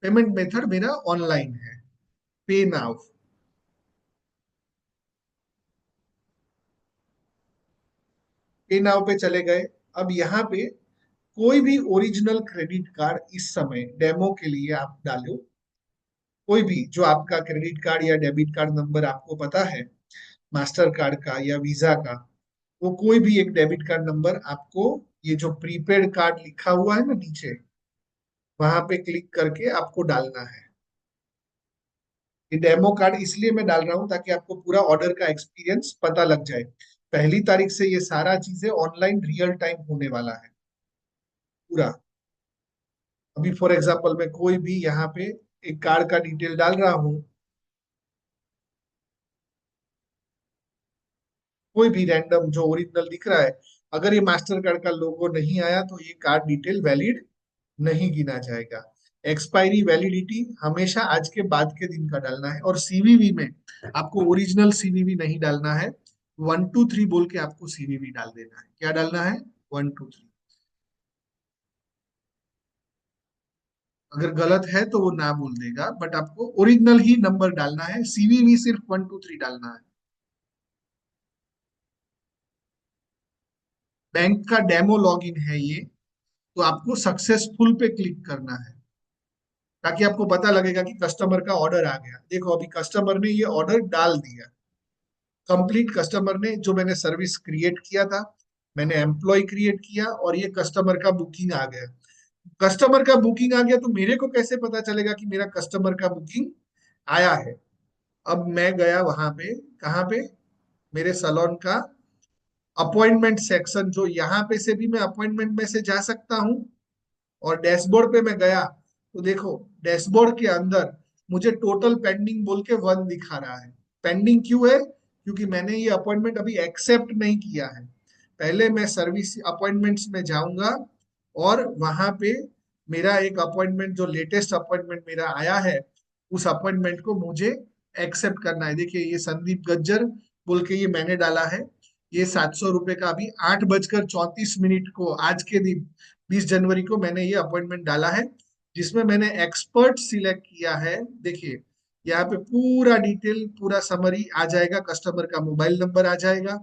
पेमेंट मेथड मेरा ऑनलाइन है, पे नाउ। पे नाउ पे चले गए। अब यहाँ पे कोई भी ओरिजिनल क्रेडिट कार्ड इस समय डेमो के लिए आप डालो, कोई भी जो आपका क्रेडिट कार्ड या डेबिट कार्ड नंबर आपको पता है, मास्टर कार्ड का या वीजा का, वो कोई भी एक डेबिट कार्ड नंबर आपको, ये जो प्रीपेड कार्ड लिखा हुआ है ना नीचे, वहां पे क्लिक करके आपको डालना है। ये डेमो कार्ड इसलिए मैं डाल रहा हूँ ताकि आपको पूरा ऑर्डर का एक्सपीरियंस पता लग जाए। 1 तारीख से ये सारा चीजें ऑनलाइन रियल टाइम होने वाला है पूरा। अभी फॉर एग्जाम्पल मैं कोई भी यहाँ पे एक कार्ड का डिटेल डाल रहा हूँ, कोई भी रैंडम जो ओरिजिनल दिख रहा है, अगर ये मास्टर कार्ड का लोगो नहीं आया तो ये कार्ड डिटेल वैलिड नहीं गिना जाएगा। एक्सपायरी वैलिडिटी हमेशा आज के बाद के दिन का डालना है, और सीवीवी में आपको ओरिजिनल सीवीवी नहीं डालना है, 1 2 3 बोल के आपको सीवीवी डाल देना है। क्या डालना है? 1 2 3। अगर गलत है तो वो ना बोल देगा, बट आपको ओरिजिनल ही नंबर डालना है, सीवीवी सिर्फ 1 2 3 डालना है। बैंक का डेमो लॉगिन है ये, तो आपको सक्सेसफुल पे क्लिक करना है, ताकि आपको पता लगेगा कि कस्टमर का ऑर्डर आ गया। देखो अभी कस्टमर ने ये ऑर्डर डाल दिया कंप्लीट। कस्टमर ने, जो मैंने सर्विस क्रिएट किया था, मैंने एम्प्लॉय क्रिएट किया और ये कस्टमर का बुकिंग आ गया। कस्टमर का बुकिंग आ गया तो मेरे को कैसे पता चलेगा कि मेरा कस्टमर का बुकिंग आया है? अब मैं गया वहां पे, कहाँ पे, मेरे सलोन का अपॉइंटमेंट सेक्शन, जो यहाँ पे से भी मैं अपॉइंटमेंट में से जा सकता हूँ, और डैशबोर्ड पे मैं गया तो देखो डैशबोर्ड के अंदर मुझे टोटल पेंडिंग बोल के 1 दिखा रहा है। पेंडिंग क्यों है? क्योंकि मैंने ये अपॉइंटमेंट अभी एक्सेप्ट नहीं किया है। पहले मैं सर्विस अपॉइंटमेंट्स में जाऊंगा, और वहां पे मेरा एक अपॉइंटमेंट, जो लेटेस्ट अपॉइंटमेंट मेरा आया है, उस अपॉइंटमेंट को मुझे एक्सेप्ट करना है। देखिए ये संदीप गज्जर बोल के ये मैंने डाला है, ये 700 रुपए का अभी 8:34 को आज के दिन 20 जनवरी को मैंने ये अपॉइंटमेंट डाला है, जिसमें मैंने एक्सपर्ट सिलेक्ट किया है। देखिए यहाँ पे पूरा डिटेल, पूरा समरी आ जाएगा, कस्टमर का मोबाइल नंबर आ जाएगा,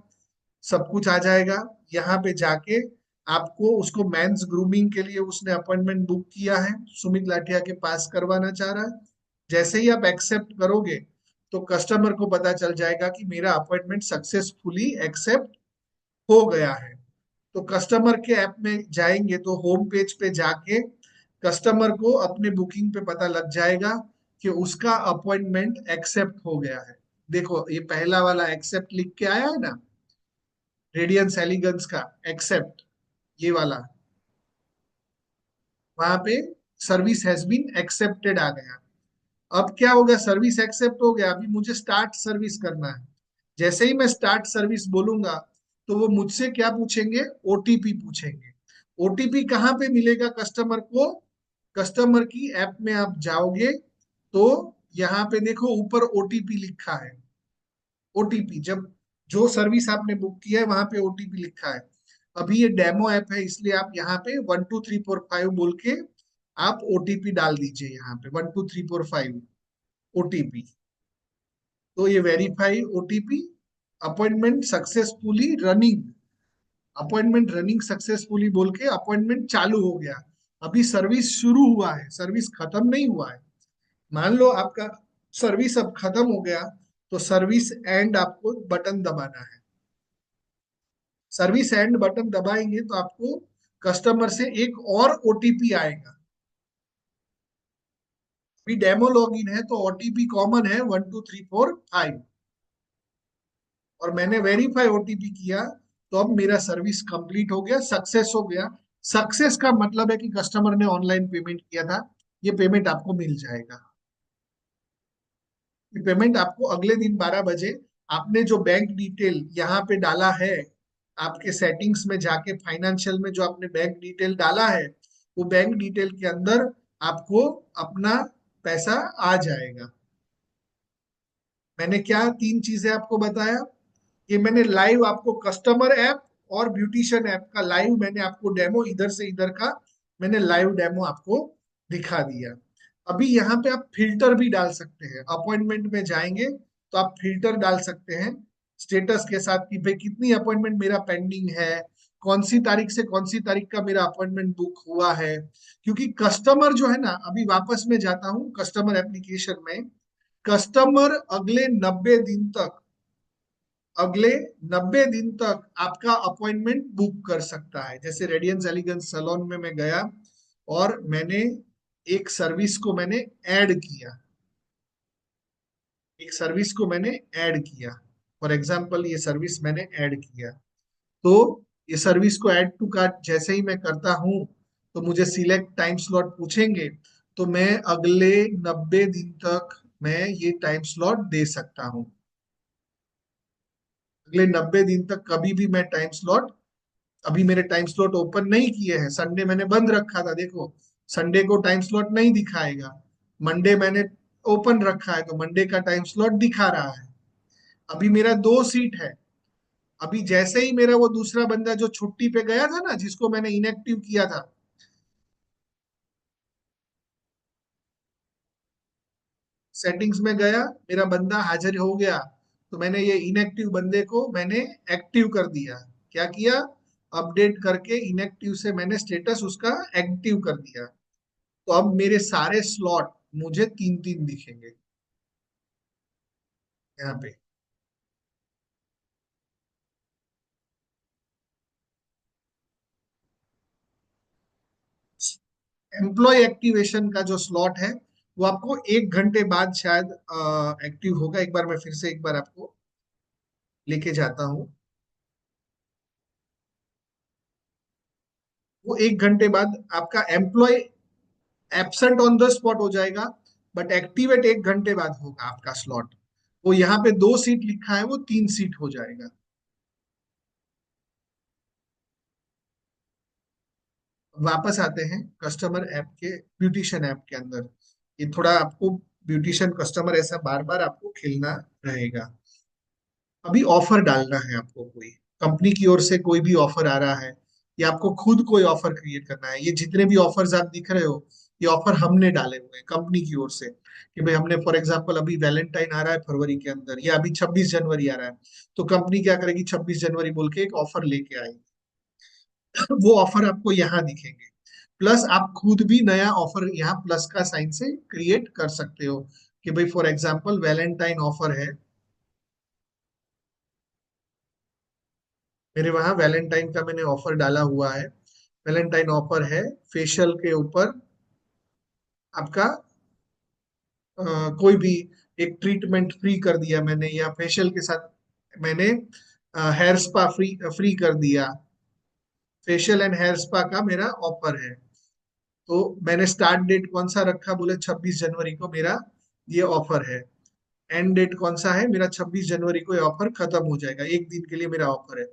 सब कुछ आ जाएगा। यहाँ पे जाके आपको उसको मेंस ग्रूमिंग के लिए उसने अपॉइंटमेंट बुक किया है, सुमित लाठिया के पास करवाना चाह रहा है। जैसे ही आप एक्सेप्ट करोगे तो कस्टमर को पता चल जाएगा कि मेरा अपॉइंटमेंट सक्सेसफुली एक्सेप्ट हो गया है। तो कस्टमर के ऐप में जाएंगे तो होम पेज पे जाके कस्टमर को अपने बुकिंग पे पता लग जाएगा कि उसका अपॉइंटमेंट एक्सेप्ट हो गया है। देखो ये पहला वाला एक्सेप्ट लिख के आया है ना, रेडियंस एलिगेंस का एक्सेप्ट, ये वाला, वहां पे सर्विस हैज बीन एक्सेप्टेड आ गया। अब क्या होगा? सर्विस एक्सेप्ट हो गया, अभी मुझे स्टार्ट सर्विस करना है। जैसे ही मैं स्टार्ट सर्विस बोलूंगा तो वो मुझसे क्या पूछेंगे? ओटीपी पूछेंगे। ओटीपी कहाँ पे मिलेगा कस्टमर को? कस्टमर की ऐप में आप जाओगे तो यहाँ पे देखो ऊपर ओटीपी लिखा है। ओटीपी, जब जो सर्विस आपने बुक किया है वहां पे ओटीपी लिखा है। अभी ये डेमो ऐप है, इसलिए आप यहाँ पे 1 2 3 4 5 बोल के आप ओटीपी डाल दीजिए। यहाँ पे 1 2 3 4 5 ओटीपी, तो ये verify OTP, appointment successfully running, appointment running successfully बोल के अपॉइंटमेंट चालू हो गया। अभी सर्विस शुरू हुआ है, सर्विस खत्म नहीं हुआ है। मान लो आपका सर्विस अब खत्म हो गया तो सर्विस एंड आपको बटन दबाना है। सर्विस एंड बटन दबाएंगे तो आपको कस्टमर से एक और ओटीपी आएगा। अभी डेमो लॉगिन है तो ओटीपी कॉमन है 1 2 3 4 5, और मैंने वेरीफाई ओटीपी किया तो अब मेरा सर्विस कंप्लीट हो गया, सक्सेस हो गया। सक्सेस का मतलब है कि कस्टमर ने ऑनलाइन पेमेंट किया था, ये पेमेंट आपको मिल जाएगा। ये पेमेंट आपको अगले दिन 12 बजे, आपने जो बैंक डिटेल यहाँ पे डाला है, आपके सेटिंग्स में जाके फाइनेंशियल में जो आपने बैंक डिटेल डाला है, वो बैंक डिटेल के अंदर आपको अपना पैसा आ जाएगा। मैंने क्या 3 चीजें आपको बताया? ये मैंने लाइव आपको कस्टमर ऐप और ब्यूटिशियन ऐप का लाइव मैंने आपको डेमो, इधर से इधर का मैंने लाइव डेमो आपको दिखा दिया। अभी यहाँ पे आप फिल्टर भी डाल सकते हैं। अपॉइंटमेंट में जाएंगे तो आप फिल्टर डाल सकते हैं स्टेटस के साथ कि भाई कितनी अपॉइंटमेंट मेरा पेंडिंग है, कौन सी तारीख से कौन सी तारीख का मेरा अपॉइंटमेंट बुक हुआ है। क्योंकि कस्टमर जो है ना, अभी वापस में जाता हूँ कस्टमर एप्लीकेशन में, कस्टमर अगले 90 दिन तक अगले 90 दिन तक आपका अपॉइंटमेंट बुक कर सकता है। जैसे रेडियंस एलिगेंस सैलून में मैं गया और मैंने एक सर्विस को मैंने ऐड किया, एक सर्विस को मैंने ऐड किया, फॉर एग्जांपल ये सर्विस मैंने ऐड किया, तो ये सर्विस को ऐड टू कार्ट जैसे ही मैं करता हूं तो मुझे सिलेक्ट टाइम स्लॉट पूछेंगे, तो मैं अगले 90 दिन तक मैं ये टाइम स्लॉट दे सकता हूँ। अगले 90 दिन तक कभी भी मैं टाइम स्लॉट, अभी मेरे टाइम स्लॉट ओपन नहीं किए हैं, संडे मैंने बंद रखा था, देखो संडे को टाइम स्लॉट नहीं दिखाएगा, मंडे मैंने ओपन रखा है तो मंडे का टाइम स्लॉट दिखा रहा है। अभी मेरा 2 सीट है, अभी जैसे ही मेरा वो दूसरा बंदा जो छुट्टी पे गया था ना, जिसको मैंने इनएक्टिव किया था, सेटिंग्स में गया, मेरा बंदा हाजिर हो गया, तो मैंने ये इनएक्टिव बंदे को मैंने एक्टिव कर दिया। क्या किया? अपडेट करके इनएक्टिव से मैंने स्टेटस उसका एक्टिव कर दिया। तो अब मेरे सारे स्लॉट मुझे तीन तीन दिखेंगे यहाँ पे। एम्प्लॉय एक्टिवेशन का जो स्लॉट है वो आपको 1 घंटे बाद शायद एक्टिव होगा। एक बार मैं फिर से एक बार आपको लेके जाता हूँ। वो 1 घंटे बाद आपका employ absent on the spot हो जाएगा, बट एक्टिवेट 1 घंटे बाद होगा आपका स्लॉट। वो यहाँ पे 2 सीट लिखा है, वो 3 सीट हो जाएगा। वापस आते हैं कस्टमर ऐप के, ब्यूटिशियन ऐप के अंदर। ये थोड़ा आपको ब्यूटिशियन कस्टमर ऐसा बार बार आपको खेलना रहेगा। अभी ऑफर डालना है आपको, कोई कंपनी की ओर से कोई भी ऑफर आ रहा है या आपको खुद कोई ऑफर क्रिएट करना है। ये जितने भी ऑफर्स आप दिख रहे हो, ये ऑफर हमने डाले हुए हैं कंपनी की ओर से, कि भाई हमने फॉर एग्जांपल अभी वैलेंटाइन आ रहा है फरवरी के अंदर, या अभी 26 जनवरी आ रहा है, तो कंपनी क्या करेगी, 26 जनवरी बोल के एक ऑफर लेके आएगी। वो ऑफर आपको यहाँ दिखेंगे। प्लस आप खुद भी नया ऑफर यहाँ प्लस का साइन से क्रिएट कर सकते हो, कि भाई फॉर एग्जांपल वैलेंटाइन ऑफर है, मेरे वहां वैलेंटाइन का मैंने ऑफर डाला हुआ है। वैलेंटाइन ऑफर है, फेशियल के ऊपर आपका अ, कोई भी एक ट्रीटमेंट फ्री कर दिया मैंने, या फेशियल के साथ मैंने हेयर स्पा फ्री फ्री कर दिया। फेशियल एंड हेयर स्पा का मेरा ऑफर है। तो मैंने स्टार्ट डेट कौन सा रखा, बोले 26 जनवरी को मेरा ये ऑफर है। एंड डेट कौन सा है मेरा, 26 जनवरी को ये ऑफर खत्म हो जाएगा, एक दिन के लिए मेरा ऑफर है।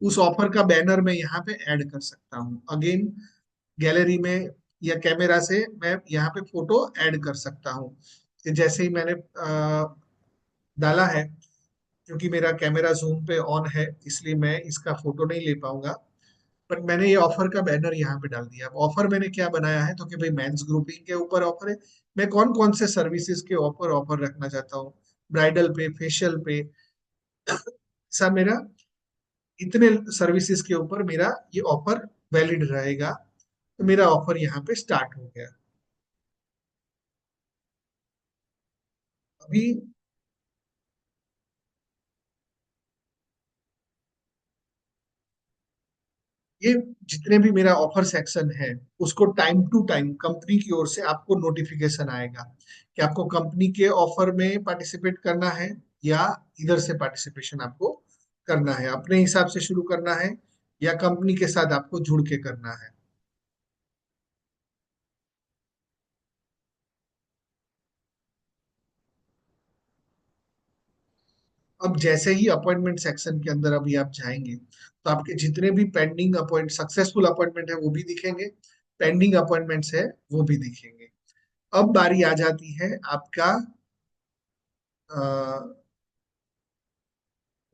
उस ऑफर का बैनर मैं यहाँ पे ऐड कर सकता हूँ अगेन, गैलरी में या कैमरा से मैं यहाँ पे फोटो ऐड कर सकता हूँ। कि जैसे ही मैंने डाला है, क्योंकि मेरा कैमरा जूम पे ऑन है इसलिए मैं इसका फोटो नहीं ले पाऊंगा, बट मैंने ये ऑफर का बैनर यहाँ पे डाल दिया। अब ऑफर मैंने क्या बनाया है, तो कि भाई मेंस ग्रुपिंग के ऊपर ऑफर है, मैं कौन कौन से सर्विसेज के ऊपर ऑफर रखना चाहता हूँ, ब्राइडल पे, फेशियल पे, ऐसा मेरा इतने सर्विसेज के ऊपर मेरा ये ऑफर वैलिड रहेगा। तो मेरा ऑफर यहाँ पे स्टार्ट हो गया। अभी ये जितने भी मेरा ऑफर सेक्शन है, उसको टाइम टू टाइम कंपनी की ओर से आपको नोटिफिकेशन आएगा कि आपको कंपनी के ऑफर में पार्टिसिपेट करना है या इधर से पार्टिसिपेशन आपको करना है, अपने हिसाब से शुरू करना है या कंपनी के साथ आपको जुड़ के करना है। अब जैसे ही अपॉइंटमेंट सेक्शन के अंदर अभी आप जाएंगे, तो आपके जितने भी पेंडिंग अपॉइंट, सक्सेसफुल अपॉइंटमेंट है वो भी दिखेंगे, पेंडिंग अपॉइंटमेंट्स है वो भी दिखेंगे। अब बारी आ जाती है आपका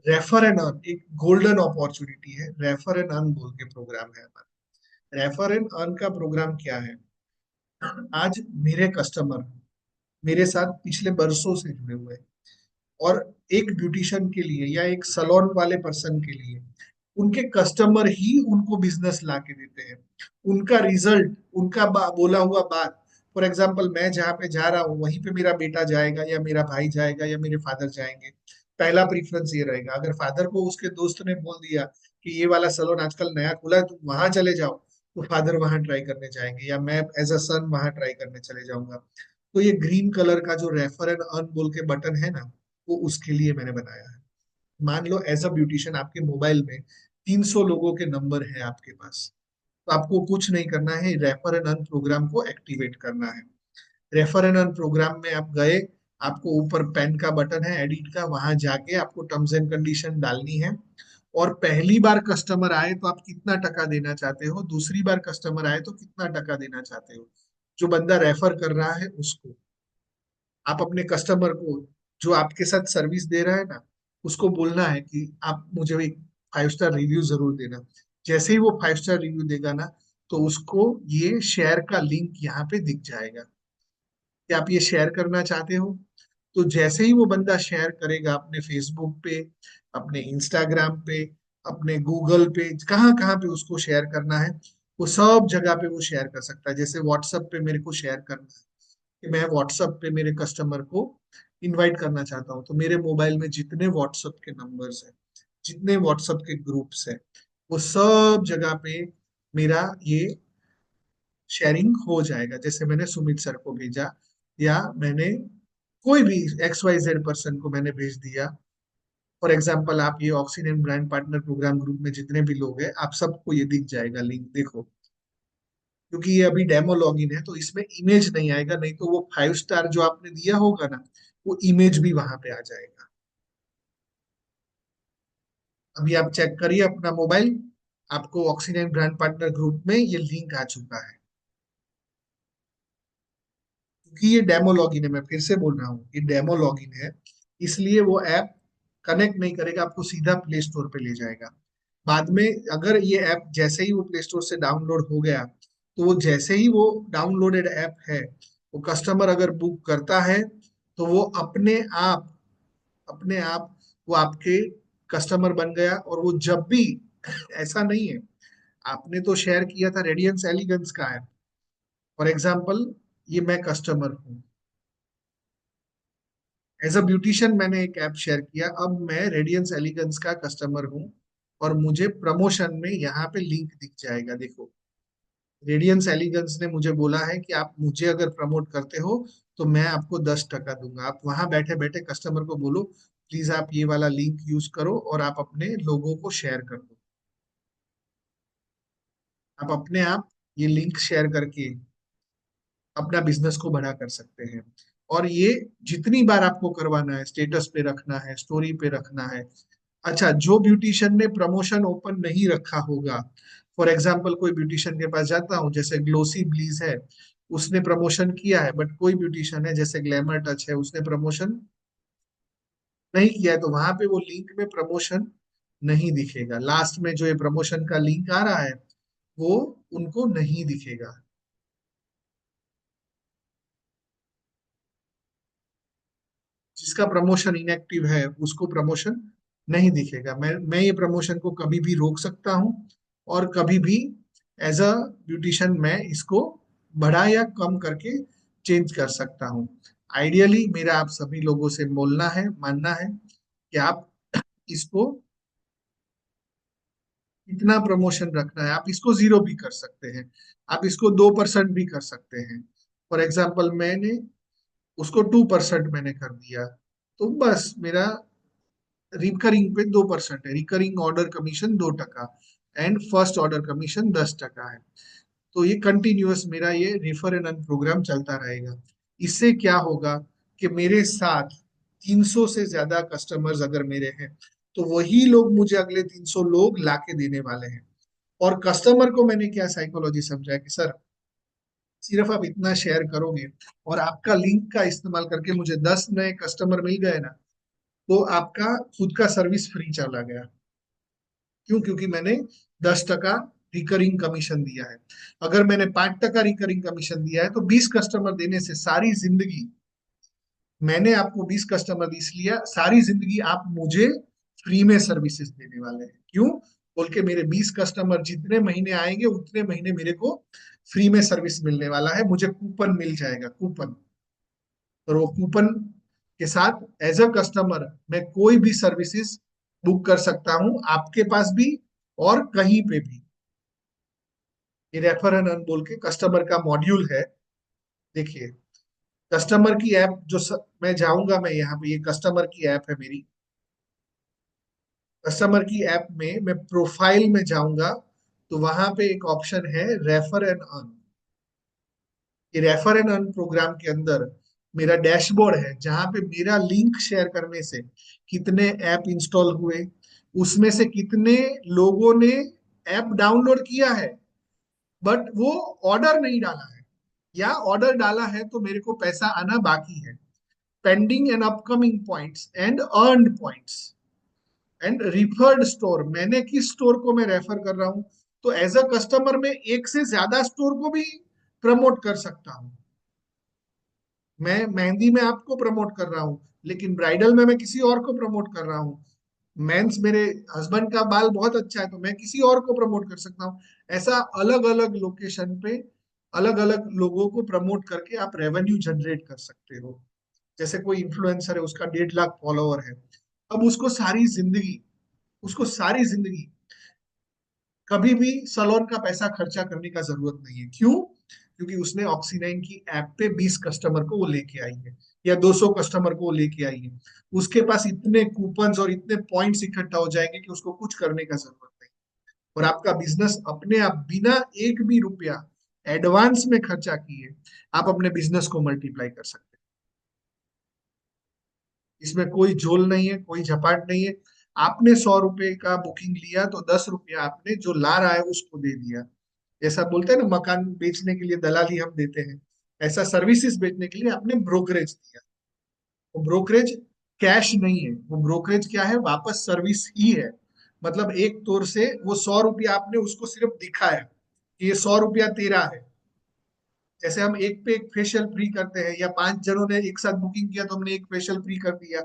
रेफर एंड अर्न। एक गोल्डन अपॉर्चुनिटी है, रेफर एंड अर्न बोल के प्रोग्राम है हमारा। रेफर एंड अर्न का प्रोग्राम क्या है, आज मेरे कस्टमर मेरे साथ पिछले बरसों से जुड़े हुए हैं, और एक ब्यूटिशियन के लिए या एक सलोन वाले पर्सन के लिए उनके कस्टमर ही उनको बिजनेस ला के देते हैं। उनका रिजल्ट, उनका बोला हुआ बात, फॉर एग्जाम्पल मैं जहाँ पे जा रहा हूँ वहीं पे मेरा बेटा जाएगा या मेरा भाई जाएगा या मेरे फादर जाएंगे, पहला प्रीफरेंस ये रहेगा। अगर फादर को उसके दोस्त ने बोल दिया कि ये वाला सैलून आजकल नया खुला है, तुम वहां चले जाओ, तो फादर वहां ट्राई करने जाएंगे, या मैं एज अ सन वहां ट्राई करने चले जाऊंगा। तो ये ग्रीन कलर का जो रेफर एंड अर्न बोल के बटन है ना, वो उसके लिए मैंने बनाया है। मान लो एज अ ब्यूटिशियन आपके मोबाइल में 300 लोगों के नंबर है आपके पास, तो आपको कुछ नहीं करना है, रेफर एंड अर्न प्रोग्राम को एक्टिवेट करना है। रेफर एंड अर्न प्रोग्राम में आप गए, आपको ऊपर पेन का बटन है एडिट का, वहां जाके आपको टर्म्स एंड कंडीशन डालनी है। और पहली बार कस्टमर आए तो आप कितना टका देना चाहते हो, दूसरी बार कस्टमर आए तो कितना टका देना चाहते हो, जो बंदा रेफर कर रहा है उसको। आप अपने कस्टमर को, जो आपके साथ सर्विस दे रहा है ना, उसको बोलना है कि आप मुझे एक 5 स्टार रिव्यू जरूर देना। जैसे ही वो 5 स्टार रिव्यू देगा ना, तो उसको ये शेयर का लिंक यहाँ पे दिख जाएगा कि आप ये शेयर करना चाहते हो। तो जैसे ही वो बंदा शेयर करेगा अपने फेसबुक पे, अपने इंस्टाग्राम पे, अपने गूगल पे, कहाँ कहाँ पे उसको शेयर करना है, वो सब जगह पे वो शेयर कर सकता है। जैसे व्हाट्सएप पे मेरे को शेयर करना है कि मैं व्हाट्सएप पे मेरे कस्टमर को इनवाइट करना चाहता हूँ, तो मेरे मोबाइल में जितने व्हाट्सएप के नंबर्स हैं, जितने व्हाट्सएप के ग्रुप्स हैं, वो सब जगह पे मेरा ये शेयरिंग हो जाएगा। जैसे मैंने सुमित सर को भेजा, या मैंने कोई भी XYZ पर्सन को मैंने भेज दिया। फॉर एग्जाम्पल आप ये oxygen brand partner program group में जितने भी लोग हैं, आप सबको ये दिख जाएगा लिंक, देखो। क्योंकि ये अभी डेमो लॉगिन है तो इसमें इमेज नहीं आएगा, नहीं तो वो 5 स्टार जो आपने दिया होगा ना, वो इमेज भी वहां पे आ जाएगा। अभी आप चेक करिए अपना मोबाइल, आपको ऑक्सीजन ब्रांड पार्टनर ग्रुप में ये लिंक आ चुका है। क्योंकि ये डेमो लॉगिन है, मैं फिर से बोल रहा हूँ, ये डेमो लॉगिन है, इसलिए वो ऐप कनेक्ट नहीं करेगा, आपको सीधा प्ले स्टोर पे ले जाएगा। बाद में अगर ये ऐप जैसे ही वो प्ले स्टोर से डाउनलोड हो गया, तो वो जैसे ही वो डाउनलोडेड ऐप है, वो कस्टमर अगर बुक करता है, तो वो अपने आप वो आपके कस्टमर बन गया। और वो जब भी ऐसा नहीं है, आपने तो शेयर किया था रेडियंस एलिगेंस का ऐप, फॉर एग्जाम्पल ये मैं कस्टमर हूँ, एज अ ब्यूटिशियन मैंने एक ऐप शेयर किया, अब मैं रेडियंस एलिगेंस का कस्टमर हूँ, और मुझे प्रमोशन में यहाँ पे लिंक दिख जाएगा, देखो। रेडियंस एलिगेंस ने मुझे बोला है कि आप मुझे अगर प्रमोट करते हो तो मैं आपको 10 टका दूंगा। आप वहां बैठे बैठे कस्टमर को बोलो, प्लीज आप ये वाला लिंक यूज करो और आप अपने लोगों को शेयर कर दो। आप अपने आप ये लिंक शेयर करके अपना बिजनेस को बड़ा कर सकते हैं। और ये जितनी बार आपको करवाना है, स्टेटस पे रखना है, स्टोरी पे रखना है। अच्छा, जो ब्यूटिशियन ने प्रमोशन ओपन नहीं रखा होगा, फॉर एग्जाम्पल कोई ब्यूटिशियन के पास जाता हूँ, जैसे ग्लोसी ब्लीज है, उसने प्रमोशन किया है, बट कोई ब्यूटिशियन है जैसे ग्लैमर टच है, उसने प्रमोशन नहीं किया है, तो वहां पे वो लिंक में प्रमोशन नहीं दिखेगा। लास्ट में जो ये प्रमोशन का लिंक आ रहा है, वो उनको नहीं दिखेगा। जिसका प्रमोशन इनएक्टिव है उसको प्रमोशन नहीं दिखेगा। मैं ये प्रमोशन को कभी भी रोक सकता हूँ, और कभी भी एज अ ब्यूटिशियन मैं इसको बढ़ा या कम करके चेंज कर सकता हूँ। आइडियली मेरा आप सभी लोगों से बोलना है, मानना है कि आप इसको इतना प्रमोशन रखना है। आप इसको 0 भी कर सकते हैं, आप इसको 2% भी कर सकते हैं। फॉर एग्जाम्पल मैंने उसको 2% मैंने कर दिया, तो बस मेरा रिकरिंग पे 2% है, रिकरिंग ऑर्डर कमीशन 2 टका, एंड फर्स्ट ऑर्डर कमीशन 10 टका है। तो ये कंटिन्यूअस मेरा ये रेफर एंड अर्न प्रोग्राम चलता रहेगा। इससे क्या होगा कि मेरे साथ 300 से ज्यादा कस्टमर्स अगर मेरे हैं, तो वही लोग मुझे अगले 300 लोग लाके देने वाले हैं। और कस्टमर को मैंने क्या साइकोलॉजी समझा कि सर, सिर्फ आप इतना शेयर करोगे और आपका लिंक का इस्तेमाल करके मुझे 10 नए कस्टमर मिल गए ना, तो आपका खुद का सर्विस फ्री चला गया। क्यों? क्योंकि मैंने 10 टका रिकरिंग कमीशन दिया है। अगर मैंने 5 टका रिकरिंग कमीशन दिया है, तो 20 कस्टमर देने से सारी जिंदगी, मैंने आपको 20 कस्टमर इसलिए, सारी जिंदगी आप मुझे फ्री में सर्विसेज देने वाले हैं। क्यों? बोल के मेरे 20 कस्टमर जितने महीने आएंगे उतने महीने मेरे को फ्री में सर्विस मिलने वाला है, मुझे कूपन मिल जाएगा, कूपन। और वो कूपन के साथ एज अ कस्टमर मैं कोई भी सर्विसेज बुक कर सकता हूं, आपके पास भी और कहीं पे भी। ये रेफर एंड अर्न बोल के कस्टमर का मॉड्यूल है। देखिए, कस्टमर की ऐप मैं जाऊंगा, मैं यहाँ पे, ये कस्टमर की ऐप है मेरी। कस्टमर की ऐप में मैं प्रोफाइल में जाऊंगा, तो वहां पे एक ऑप्शन है रेफर एंड अर्न। ये रेफर एंड अर्न प्रोग्राम के अंदर मेरा डैशबोर्ड है, जहां पे मेरा लिंक शेयर करने से कितने ऐप इंस्टॉल हुए, उसमें से कितने लोगों ने ऐप डाउनलोड किया है बट वो ऑर्डर नहीं डाला है, या ऑर्डर डाला है तो मेरे को पैसा आना बाकी है। Pending and upcoming points and earned points and referred store, मैंने किस स्टोर को मैं रेफर कर रहा हूं। तो एज अ कस्टमर मैं एक से ज्यादा स्टोर को भी प्रमोट कर सकता हूं। मैं मेहंदी में आपको प्रमोट कर रहा हूँ, लेकिन ब्राइडल में मैं किसी और को प्रमोट कर रहा हूँ। मेंस, मेरे हस्बैंड का बाल बहुत अच्छा है तो मैं किसी और को प्रमोट कर सकता हूँ। ऐसा अलग अलग लोकेशन पे अलग अलग लोगों को प्रमोट करके आप रेवेन्यू जनरेट कर सकते हो। जैसे कोई इन्फ्लुएंसर है, उसका 1.5 लाख फॉलोवर है। अब उसको सारी जिंदगी कभी भी सलोन का पैसा खर्चा करने का जरूरत नहीं है। क्यों? क्योंकि उसने ऑक्सीनाइन की ऐप पे 20 कस्टमर को वो लेके आई है, या 200 कस्टमर को वो लेके आई है। उसके पास इतने कूपन्स और इतने पॉइंट्स इकट्ठा हो जाएंगे कि उसको कुछ करने का जरूरत नहीं। और आपका बिजनेस अपने आप, बिना एक भी रुपया एडवांस में खर्चा किए, आप अपने बिजनेस को मल्टीप्लाई कर सकते हैं। इसमें कोई झोल नहीं है, कोई झपाट नहीं है। आपने 100 रुपए का बुकिंग लिया तो 10 रुपया आपने जो ला रहा है उसको दे दिया। जैसा बोलते हैं ना, मकान बेचने के लिए दलाली हम देते हैं, ऐसा सर्विसेज बेचने के लिए आपने ब्रोकरेज दिया। वो ब्रोकरेज कैश नहीं है, वो ब्रोकरेज क्या है, वापस सर्विस ही है। मतलब एक तौर से वो 100 रुपया आपने उसको सिर्फ दिखाया कि ये 100 रुपया तेरा है। जैसे हम एक पे एक फेशियल फ्री करते हैं, या 5 जनों ने एक साथ बुकिंग किया तो हमने एक फेशियल फ्री कर दिया।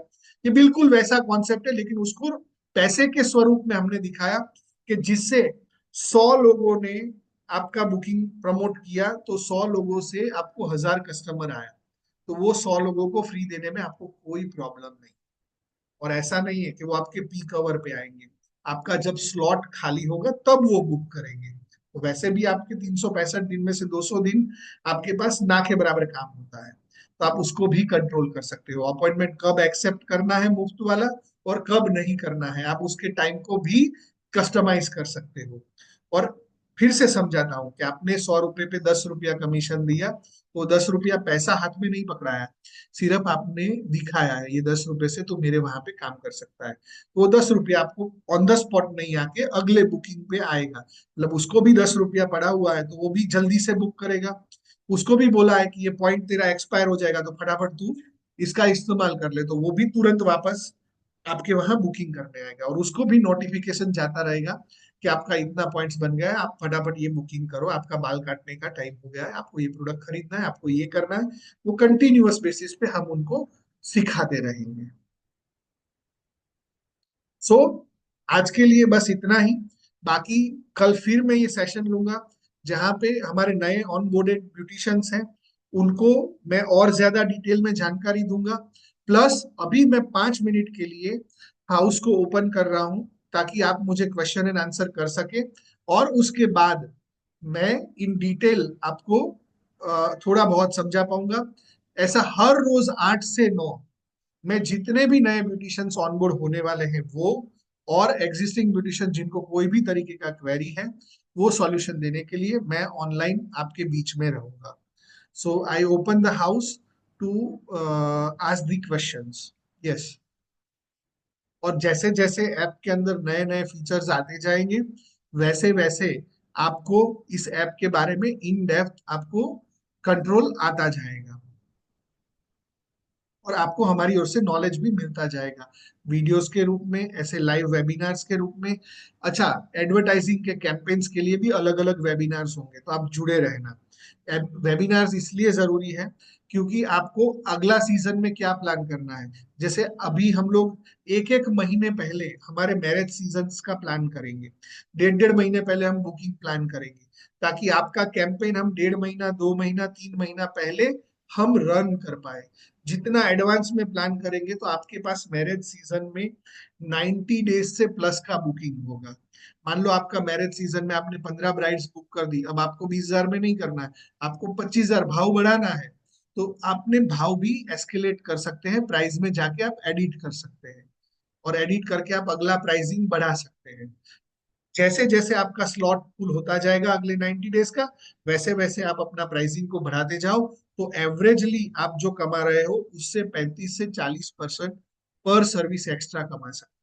ये बिल्कुल वैसा कॉन्सेप्ट है, लेकिन उसको पैसे के स्वरूप में हमने दिखाया कि जिससे 100 लोगों ने आपका बुकिंग प्रमोट किया, तो 100 लोगों से आपको 1000 कस्टमर आया। तो वो 100 लोगों को फ्री देने में आपको कोई प्रॉब्लम नहीं। और ऐसा नहीं है कि वो आपके पीक आवर पे आएंगे, आपका जब स्लॉट खाली होगा तब वो बुक करेंगे। तो वैसे भी आपके 365 दिन में से 200 दिन आपके पास ना के बराबर काम होता है, तो आप उसको भी कंट्रोल कर सकते हो। अपॉइंटमेंट कब एक्सेप्ट करना है मुफ्त वाला, और कब नहीं करना है, आप उसके टाइम को भी कस्टमाइज कर सकते हो। और फिर से समझाता हूँ कि आपने 100 रुपए पे 10 रुपया कमीशन दिया, तो 10 रुपया पैसा हाथ में नहीं पकड़ाया, सिर्फ आपने दिखाया है ये 10 रुपए से तो मेरे वहां पे काम कर सकता है। तो वो 10 रुपया आपको ऑन द स्पॉट नहीं आके अगले बुकिंग पे आएगा। मतलब उसको भी 10 रुपया पड़ा हुआ है तो वो भी जल्दी से बुक करेगा। उसको भी बोला है कि ये पॉइंट तेरा एक्सपायर हो जाएगा तो फटाफट तू इसका इस्तेमाल कर ले, तो वो भी तुरंत वापस आपके वहां बुकिंग करने आएगा, और उसको भी नोटिफिकेशन जाता रहेगा कि आपका इतना पॉइंट्स बन गया है, आप फटाफट ये बुकिंग करो, आपका बाल काटने का टाइम हो गया है, आपको ये प्रोडक्ट खरीदना है, आपको ये करना है। वो कंटिन्यूअस बेसिस पे हम उनको सिखाते रहेंगे। सो आज के लिए बस इतना ही। बाकी कल फिर मैं ये सेशन लूंगा, जहाँ पे हमारे नए ऑनबोर्डेड ब्यूटिशियंस हैं, उनको मैं और ज्यादा डिटेल में जानकारी दूंगा। प्लस अभी मैं 5 मिनट के लिए हाउस को ओपन कर रहा हूँ, ताकि आप मुझे क्वेश्चन एंड आंसर कर सके। और उसके बाद मैं इन डिटेल आपको थोड़ा बहुत समझा पाऊंगा। ऐसा हर रोज 8 से 9 में जितने भी नए ब्यूटिशियंस ऑनबोर्ड होने वाले हैं वो, और एग्जिस्टिंग ब्यूटिशियन जिनको कोई भी तरीके का क्वेरी है, वो सॉल्यूशन देने के लिए मैं ऑनलाइन आपके बीच में रहूंगा। So I open the house to ask the questions. Yes. और जैसे जैसे ऐप के अंदर नए नए फीचर्स आते जाएंगे, वैसे वैसे आपको इस ऐप के बारे में इन डेप्थ आपको कंट्रोल आता जाएगा, और आपको हमारी ओर से नॉलेज भी मिलता जाएगा, वीडियोस के रूप में, ऐसे लाइव वेबिनार्स के रूप में। अच्छा, एडवर्टाइजिंग के कैंपेन्स के लिए भी अलग अलग वेबिनार्स होंगे, तो आप जुड़े रहना। वेबिनार्स इसलिए जरूरी है क्योंकि आपको अगला सीजन में क्या प्लान करना है। जैसे अभी हम लोग एक एक महीने पहले हमारे मैरिज सीजन का प्लान करेंगे, 1.5 1.5 महीने पहले हम बुकिंग प्लान करेंगे, ताकि आपका कैंपेन हम 1.5 महीना, 2 महीना, 3 महीना पहले हम रन कर पाए। जितना एडवांस में प्लान करेंगे तो आपके पास मैरिज सीजन में 90 डेज से प्लस का बुकिंग होगा। मान लो आपका मैरिज सीजन में आपने 15 ब्राइड्स बुक कर दी, अब आपको 20,000 में नहीं करना है, आपको 25,000 भाव बढ़ाना है, तो आपने भाव भी एस्केलेट कर सकते हैं, प्राइस में जाके आप एडिट कर सकते हैं, और एडिट करके आप अगला प्राइसिंग बढ़ा सकते हैं। जैसे जैसे आपका स्लॉट फुल होता जाएगा अगले 90 डेज का, वैसे वैसे आप अपना प्राइसिंग को बढ़ाते जाओ, तो एवरेजली आप जो कमा रहे हो उससे 35 से 40% पर सर्विस एक्स्ट्रा कमा सकते हैं।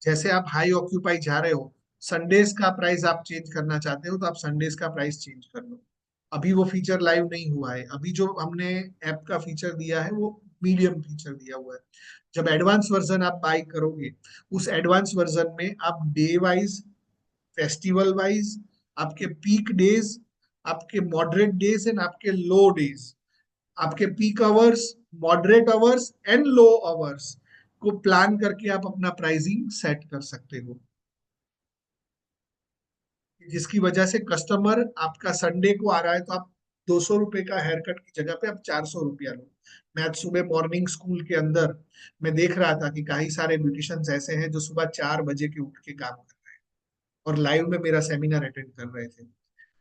जैसे आप हाई ऑक्यूपाई जा रहे हो, संडेज का प्राइस आप चेंज करना चाहते हो, तो आप संडेज का प्राइस चेंज कर लो। अभी वो फीचर लाइव नहीं हुआ है, अभी जो हमने ऐप का फीचर दिया है वो मीडियम फीचर दिया हुआ है। जब एडवांस वर्जन आप बाय करोगे, उस एडवांस वर्जन में आप डे वाइज, फेस्टिवल वाइज, आपके पीक डेज, आपके मॉडरेट डेज एंड आपके लो डेज, आपके peak hours, moderate hours and low hours को प्लान करके आप अपना प्राइसिंग सेट कर सकते हो, जिसकी वजह से कस्टमर आपका संडे को आ रहा है तो आप 200 रुपए का हेयर कट की जगह पे आप 400 रुपया लो। मैं आज सुबह मॉर्निंग स्कूल के अंदर मैं देख रहा था कि कई सारे ब्यूटिशियंस ऐसे हैं जो सुबह 4 बजे के उठ के काम कर रहे हैं और लाइव में मेरा सेमिनार अटेंड कर रहे थे।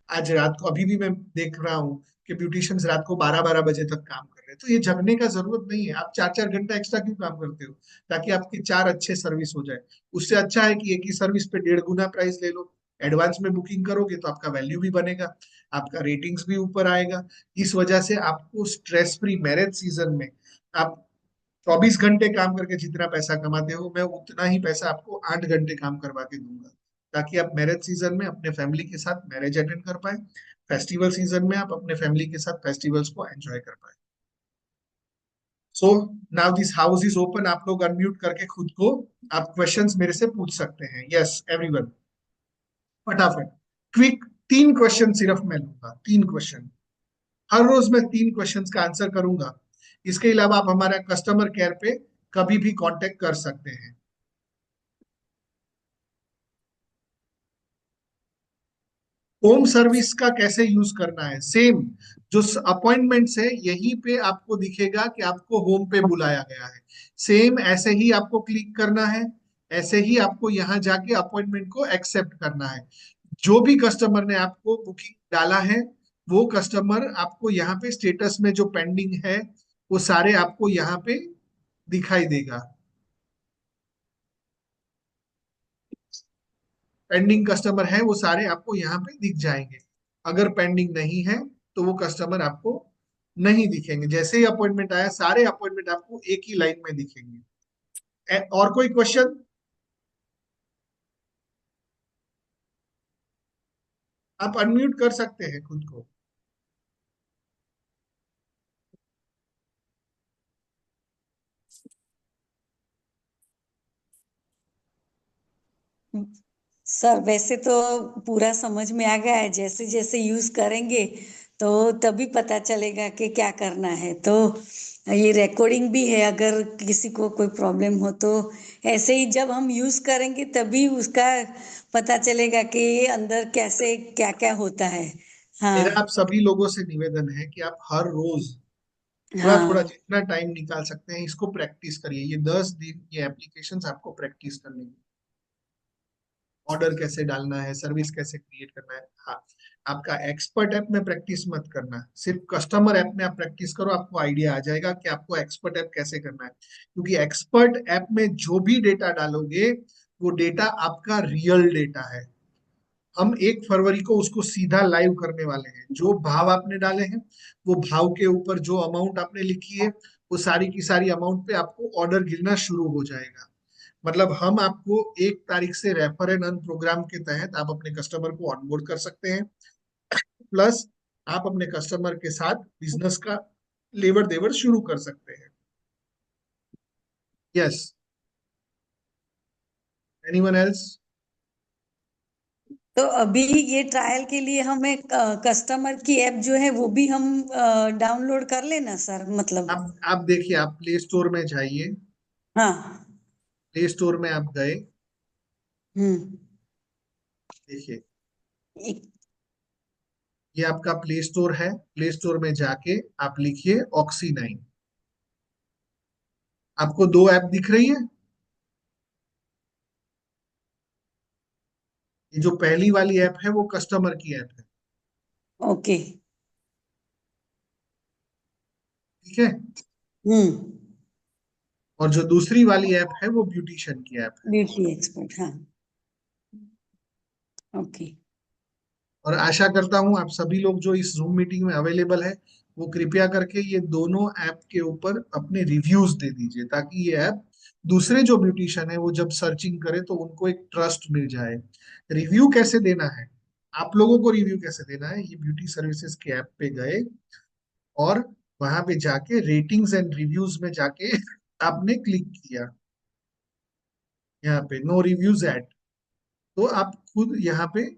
आज रात को अभी भी मैं देख रहा हूँ कि ब्यूटिशियंस रात को 12-12 बजे तक काम कर रहे हैं। तो ये जगने का जरूरत नहीं है, आप 4-4 घंटा एक्स्ट्रा क्यों काम करते हो, ताकि आपकी 4 अच्छे सर्विस हो जाए। उससे अच्छा है कि एक ही सर्विस पे 1.5 गुना प्राइस ले लो। एडवांस में बुकिंग करोगे तो आपका वैल्यू भी बनेगा, आपका रेटिंग्स भी ऊपर आएगा। इस वजह से आपको स्ट्रेस फ्री मैरिज सीजन में आप 24 घंटे काम करके जितना पैसा कमाते हो, मैं उतना ही पैसा आपको 8 घंटे काम करवा के दूंगा, ताकि आप मैरिज सीजन में अपने फैमिली के साथ मैरिज अटेंड कर पाए, फेस्टिवल सीजन में आप अपने फैमिली के साथ फेस्टिवल्स को एंजॉय कर पाए। So now this house is open, आप लोग अनम्यूट करके खुद को आप क्वेश्चंस मेरे से पूछ सकते हैं। यस एवरीवन, फटाफट, क्विक। 3 क्वेश्चन सिर्फ मैं लूंगा, 3 क्वेश्चन। हर रोज मैं 3 क्वेश्चंस का आंसर करूंगा। इसके अलावा आप हमारा कस्टमर केयर पे कभी भी कांटेक्ट कर सकते हैं। होम सर्विस का कैसे यूज करना है, सेम जो अपॉइंटमेंट है यहीं पे आपको दिखेगा कि आपको होम पे बुलाया गया है, सेम ऐसे ही आपको क्लिक करना है, ऐसे ही आपको यहाँ जाके अपॉइंटमेंट को एक्सेप्ट करना है। जो भी कस्टमर ने आपको बुकिंग डाला है, वो कस्टमर आपको यहाँ पे स्टेटस में जो पेंडिंग है वो सारे आपको यहाँ पे दिखाई देगा। पेंडिंग कस्टमर है वो सारे आपको यहाँ पे दिख जाएंगे। अगर पेंडिंग नहीं है तो वो कस्टमर आपको नहीं दिखेंगे। जैसे ही अपॉइंटमेंट आया सारे अपॉइंटमेंट आपको एक ही लाइन में दिखेंगे। और कोई क्वेश्चन? आप अनम्यूट कर सकते हैं खुद को। सर वैसे तो पूरा समझ में आ गया है, जैसे जैसे यूज करेंगे तो तभी पता चलेगा कि क्या करना है। तो ये रिकॉर्डिंग भी है, अगर किसी को कोई प्रॉब्लम हो तो ऐसे ही जब हम यूज करेंगे तभी उसका पता चलेगा कि ये अंदर कैसे क्या क्या होता है। मेरा आप हाँ। सभी लोगों से निवेदन है कि आप हर रोज थोड़ा थोड़ा हाँ। जितना टाइम निकाल सकते हैं इसको प्रैक्टिस करिए। ये 10 दिन ये एप्लीकेशंस आपको प्रैक्टिस करनी है। ऑर्डर कैसे डालना है, सर्विस कैसे क्रिएट करना है। हाँ, आपका एक्सपर्ट ऐप में प्रैक्टिस मत करना, सिर्फ कस्टमर ऐप में आप प्रैक्टिस करो, आपको आइडिया आ जाएगा कि आपको एक्सपर्ट ऐप कैसे करना है। क्योंकि एक्सपर्ट ऐप में जो भी डेटा डालोगे वो डेटा आपका रियल डेटा है। हम 1 फरवरी को उसको सीधा लाइव करने वाले हैं। जो भाव आपने डाले हैं, वो भाव के ऊपर जो अमाउंट आपने लिखी है, वो सारी की सारी अमाउंट पे आपको ऑर्डर गिरना शुरू हो जाएगा। मतलब हम आपको 1 तारीख से रेफर एंड अर्न प्रोग्राम के तहत आप अपने कस्टमर को ऑनबोर्ड कर सकते हैं, प्लस आप अपने कस्टमर के साथ बिजनेस का लेवर देवर शुरू कर सकते हैं। Yes, anyone else? तो अभी ये ट्रायल के लिए हमें कस्टमर की ऐप जो है वो भी हम डाउनलोड कर लेना सर, मतलब। आप देखिए, आप प्ले स्टोर में जाइए। हाँ। प्ले स्टोर में आप गए, हम्म। देखिए, एक- ये आपका प्ले स्टोर है, प्ले स्टोर में जाके आप लिखिए ऑक्सी 9। आपको दो ऐप दिख रही है। ये जो पहली वाली ऐप है वो कस्टमर की ऐप है। ओके। ठीक है। हम्म। और जो दूसरी वाली ऐप है वो ब्यूटिशियन की ऐप है। ब्यूटी एक्सपर्ट, हाँ। ओके। और आशा करता हूं आप सभी लोग जो इस जूम मीटिंग में अवेलेबल है वो कृपया करके ये दोनों ऐप के ऊपर अपने रिव्यूज दे दीजिए, ताकि ये ऐप दूसरे जो ब्यूटिशियन है वो जब सर्चिंग करे तो उनको एक ट्रस्ट मिल जाए। रिव्यू कैसे देना है, आप लोगों को रिव्यू कैसे देना है, ये ब्यूटी सर्विसेज के ऐप पे गए और वहां पे जाके रेटिंग्स एंड रिव्यूज में जाके आपने क्लिक किया, यहाँ पे नो रिव्यूज एट, तो आप खुद यहाँ पे।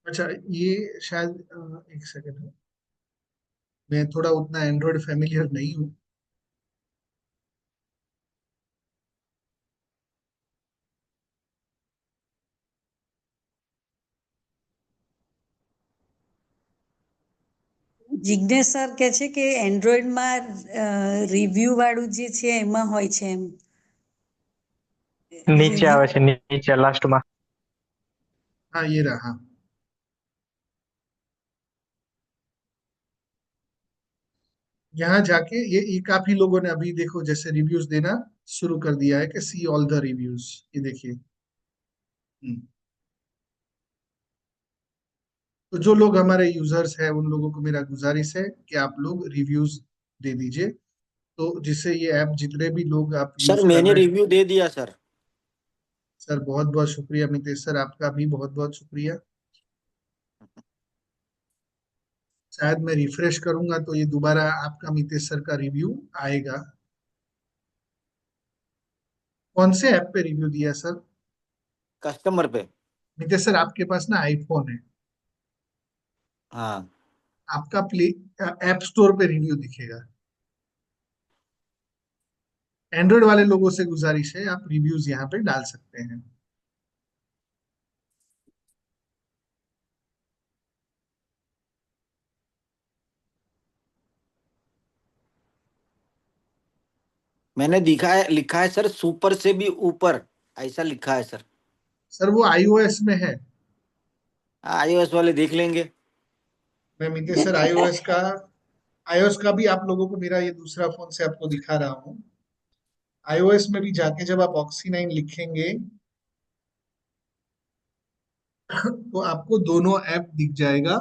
अच्छा, ये शायद एक सेकंड, मैं थोड़ा उतना एंड्रॉयड फैमिलियर नहीं हूँ। જિજ્ઞેસ સર કે છે કે એન્ડ્રોઈડમાં રિવ્યુ વાળું જે છે એમાં હોય છે એમ નીચે રિવ્યુ। આવે છે, નીચે લાસ્ટમાં। हाँ ये रहा। यहाँ जाके ये काफी लोगों ने अभी देखो जैसे रिव्यूज देना शुरू कर दिया है कि सी ऑल द रिव्यूज, ये देखिए। हम्म। तो जो लोग हमारे यूजर्स हैं उन लोगों को मेरा गुजारिश है कि आप लोग रिव्यूज दे दीजिए, तो जिससे ये ऐप जितने भी लोग आप सर यूज कर मैंने रहे हैं। रिव्यू दे दिया सर। सर बहुत बहुत शुक्रिया मितेश सर, आपका भी बहुत बहुत शुक्रिया। शायद मैं रिफ्रेश करूंगा तो ये दोबारा आपका मितेश सर का रिव्यू आएगा। कौन से ऐप पे रिव्यू दिया सर? कस्टमर पे। मितेश सर आपके पास ना आईफोन है, हाँ। आपका प्ले ऐप स्टोर पे रिव्यू दिखेगा। एंड्रॉइड वाले लोगों से गुजारिश है आप रिव्यूज यहाँ पे डाल सकते हैं। मैंने लिखा है सर, सुपर से भी ऊपर, ऐसा लिखा है सर। सर वो आईओएस में है। iOS वाले देख लेंगे। मैं मितेश सर आईओएस का भी आप लोगों को मेरा ये दूसरा फोन से आपको दिखा रहा हूँ। आईओएस में भी जाके जब आप ऑक्सी 9 लिखेंगे तो आपको दोनों ऐप दिख जाएगा।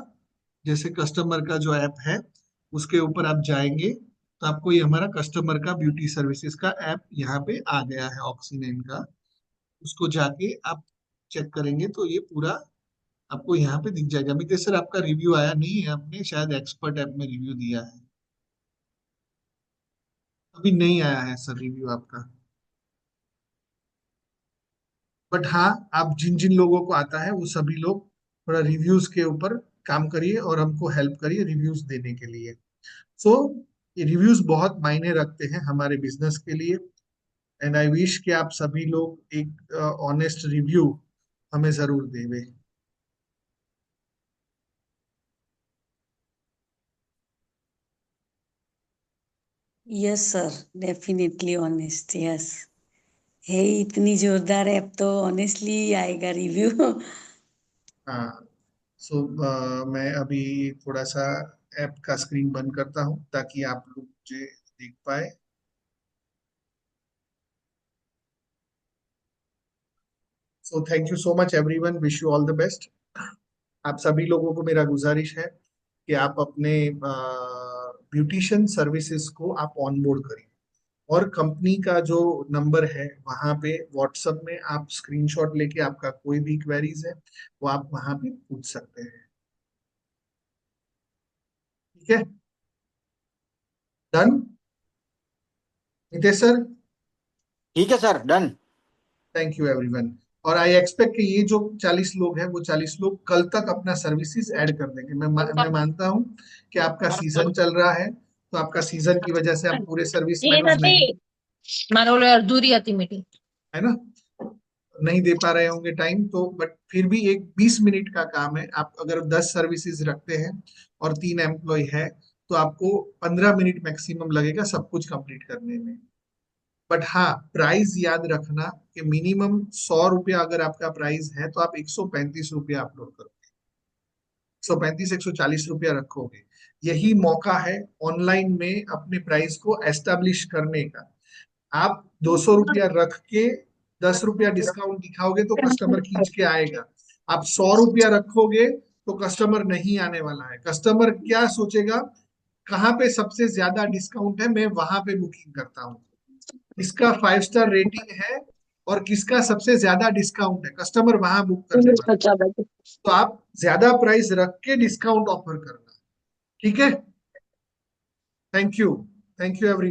जैसे कस्टमर का जो ऐप है उसके ऊपर आप जाएंगे तो आपको ये हमारा कस्टमर का ब्यूटी सर्विसेज का ऐप यहाँ पे आ गया है ऑक्सी 9 का। उसको जाके आप चेक करेंगे तो ये पूरा आपको यहाँ पे दिख जाएगा। अमित सर आपका रिव्यू आया नहीं है, आपने शायद एक्सपर्ट ऐप में रिव्यू दिया है, अभी नहीं आया है सर रिव्यू आपका। बट हाँ, आप जिन जिन लोगों को आता है वो सभी लोग थोड़ा रिव्यूज के ऊपर काम करिए और हमको हेल्प करिए रिव्यूज देने के लिए। सो ये रिव्यूज बहुत मायने रखते हैं हमारे बिजनेस के लिए। एंड आई विश कि आप सभी लोग एक ऑनेस्ट रिव्यू हमें जरूर देवे। Yes sir, definitely honest, yes. है इतनी जोरदार ऐप तो ऑनेस्टली आएगा रिव्यू। हाँ। सो मैं अभी थोड़ा सा ऐप का स्क्रीन बंद करता हूँ ताकि आप लोग मुझे देख पाए। So thank you so much everyone, wish you all the best. आप सभी लोगों को मेरा गुजारिश है कि आप अपने ब्यूटिशियन सर्विसेज को आप ऑनबोर्ड करिए। और कंपनी का जो नंबर है वहां पे व्हाट्सएप में आप स्क्रीनशॉट लेके आपका कोई भी क्वेरीज है वो आप वहां पे पूछ सकते हैं। ठीक है, डन नितेश सर। ठीक है sir, done. Thank you everyone. और आई एक्सपेक्ट कि ये जो 40 लोग हैं वो 40 लोग कल तक अपना सर्विसेज ऐड कर देंगे। मैं मानता हूं कि आपका सीजन चल रहा है, तो आपका सीजन की वजह से आप पूरे सर्विस मेनूज नहीं, मानोले और दूरी आती मीटिंग है ना, नहीं दे पा रहे होंगे टाइम तो, बट फिर भी एक 20 मिनट का काम है। आप अगर 10 सर्विसेज रखते हैं और 3 एम्प्लॉय है तो आपको 15 मिनट मैक्सिमम लगेगा सब कुछ कंप्लीट करने में। बट हाँ, प्राइस याद रखना कि मिनिमम 100 रुपया अगर आपका प्राइस है तो आप 135 रुपया अपलोड करो, 135 140 रुपया रखोगे। यही मौका है ऑनलाइन में अपने प्राइस को एस्टेब्लिश करने का। आप 200 रुपया रख के 10 रुपया डिस्काउंट दिखाओगे तो कस्टमर खींच के आएगा। आप 100 रुपया रखोगे तो कस्टमर नहीं आने वाला है। कस्टमर क्या सोचेगा, कहाँ पे सबसे ज्यादा डिस्काउंट है मैं वहां पे बुकिंग करता हूँ, किसका 5 स्टार रेटिंग है और किसका सबसे ज्यादा डिस्काउंट है, कस्टमर वहां बुक करने वाला। तो आप ज्यादा प्राइस रख के डिस्काउंट ऑफर करना। ठीक है, thank you, thank you every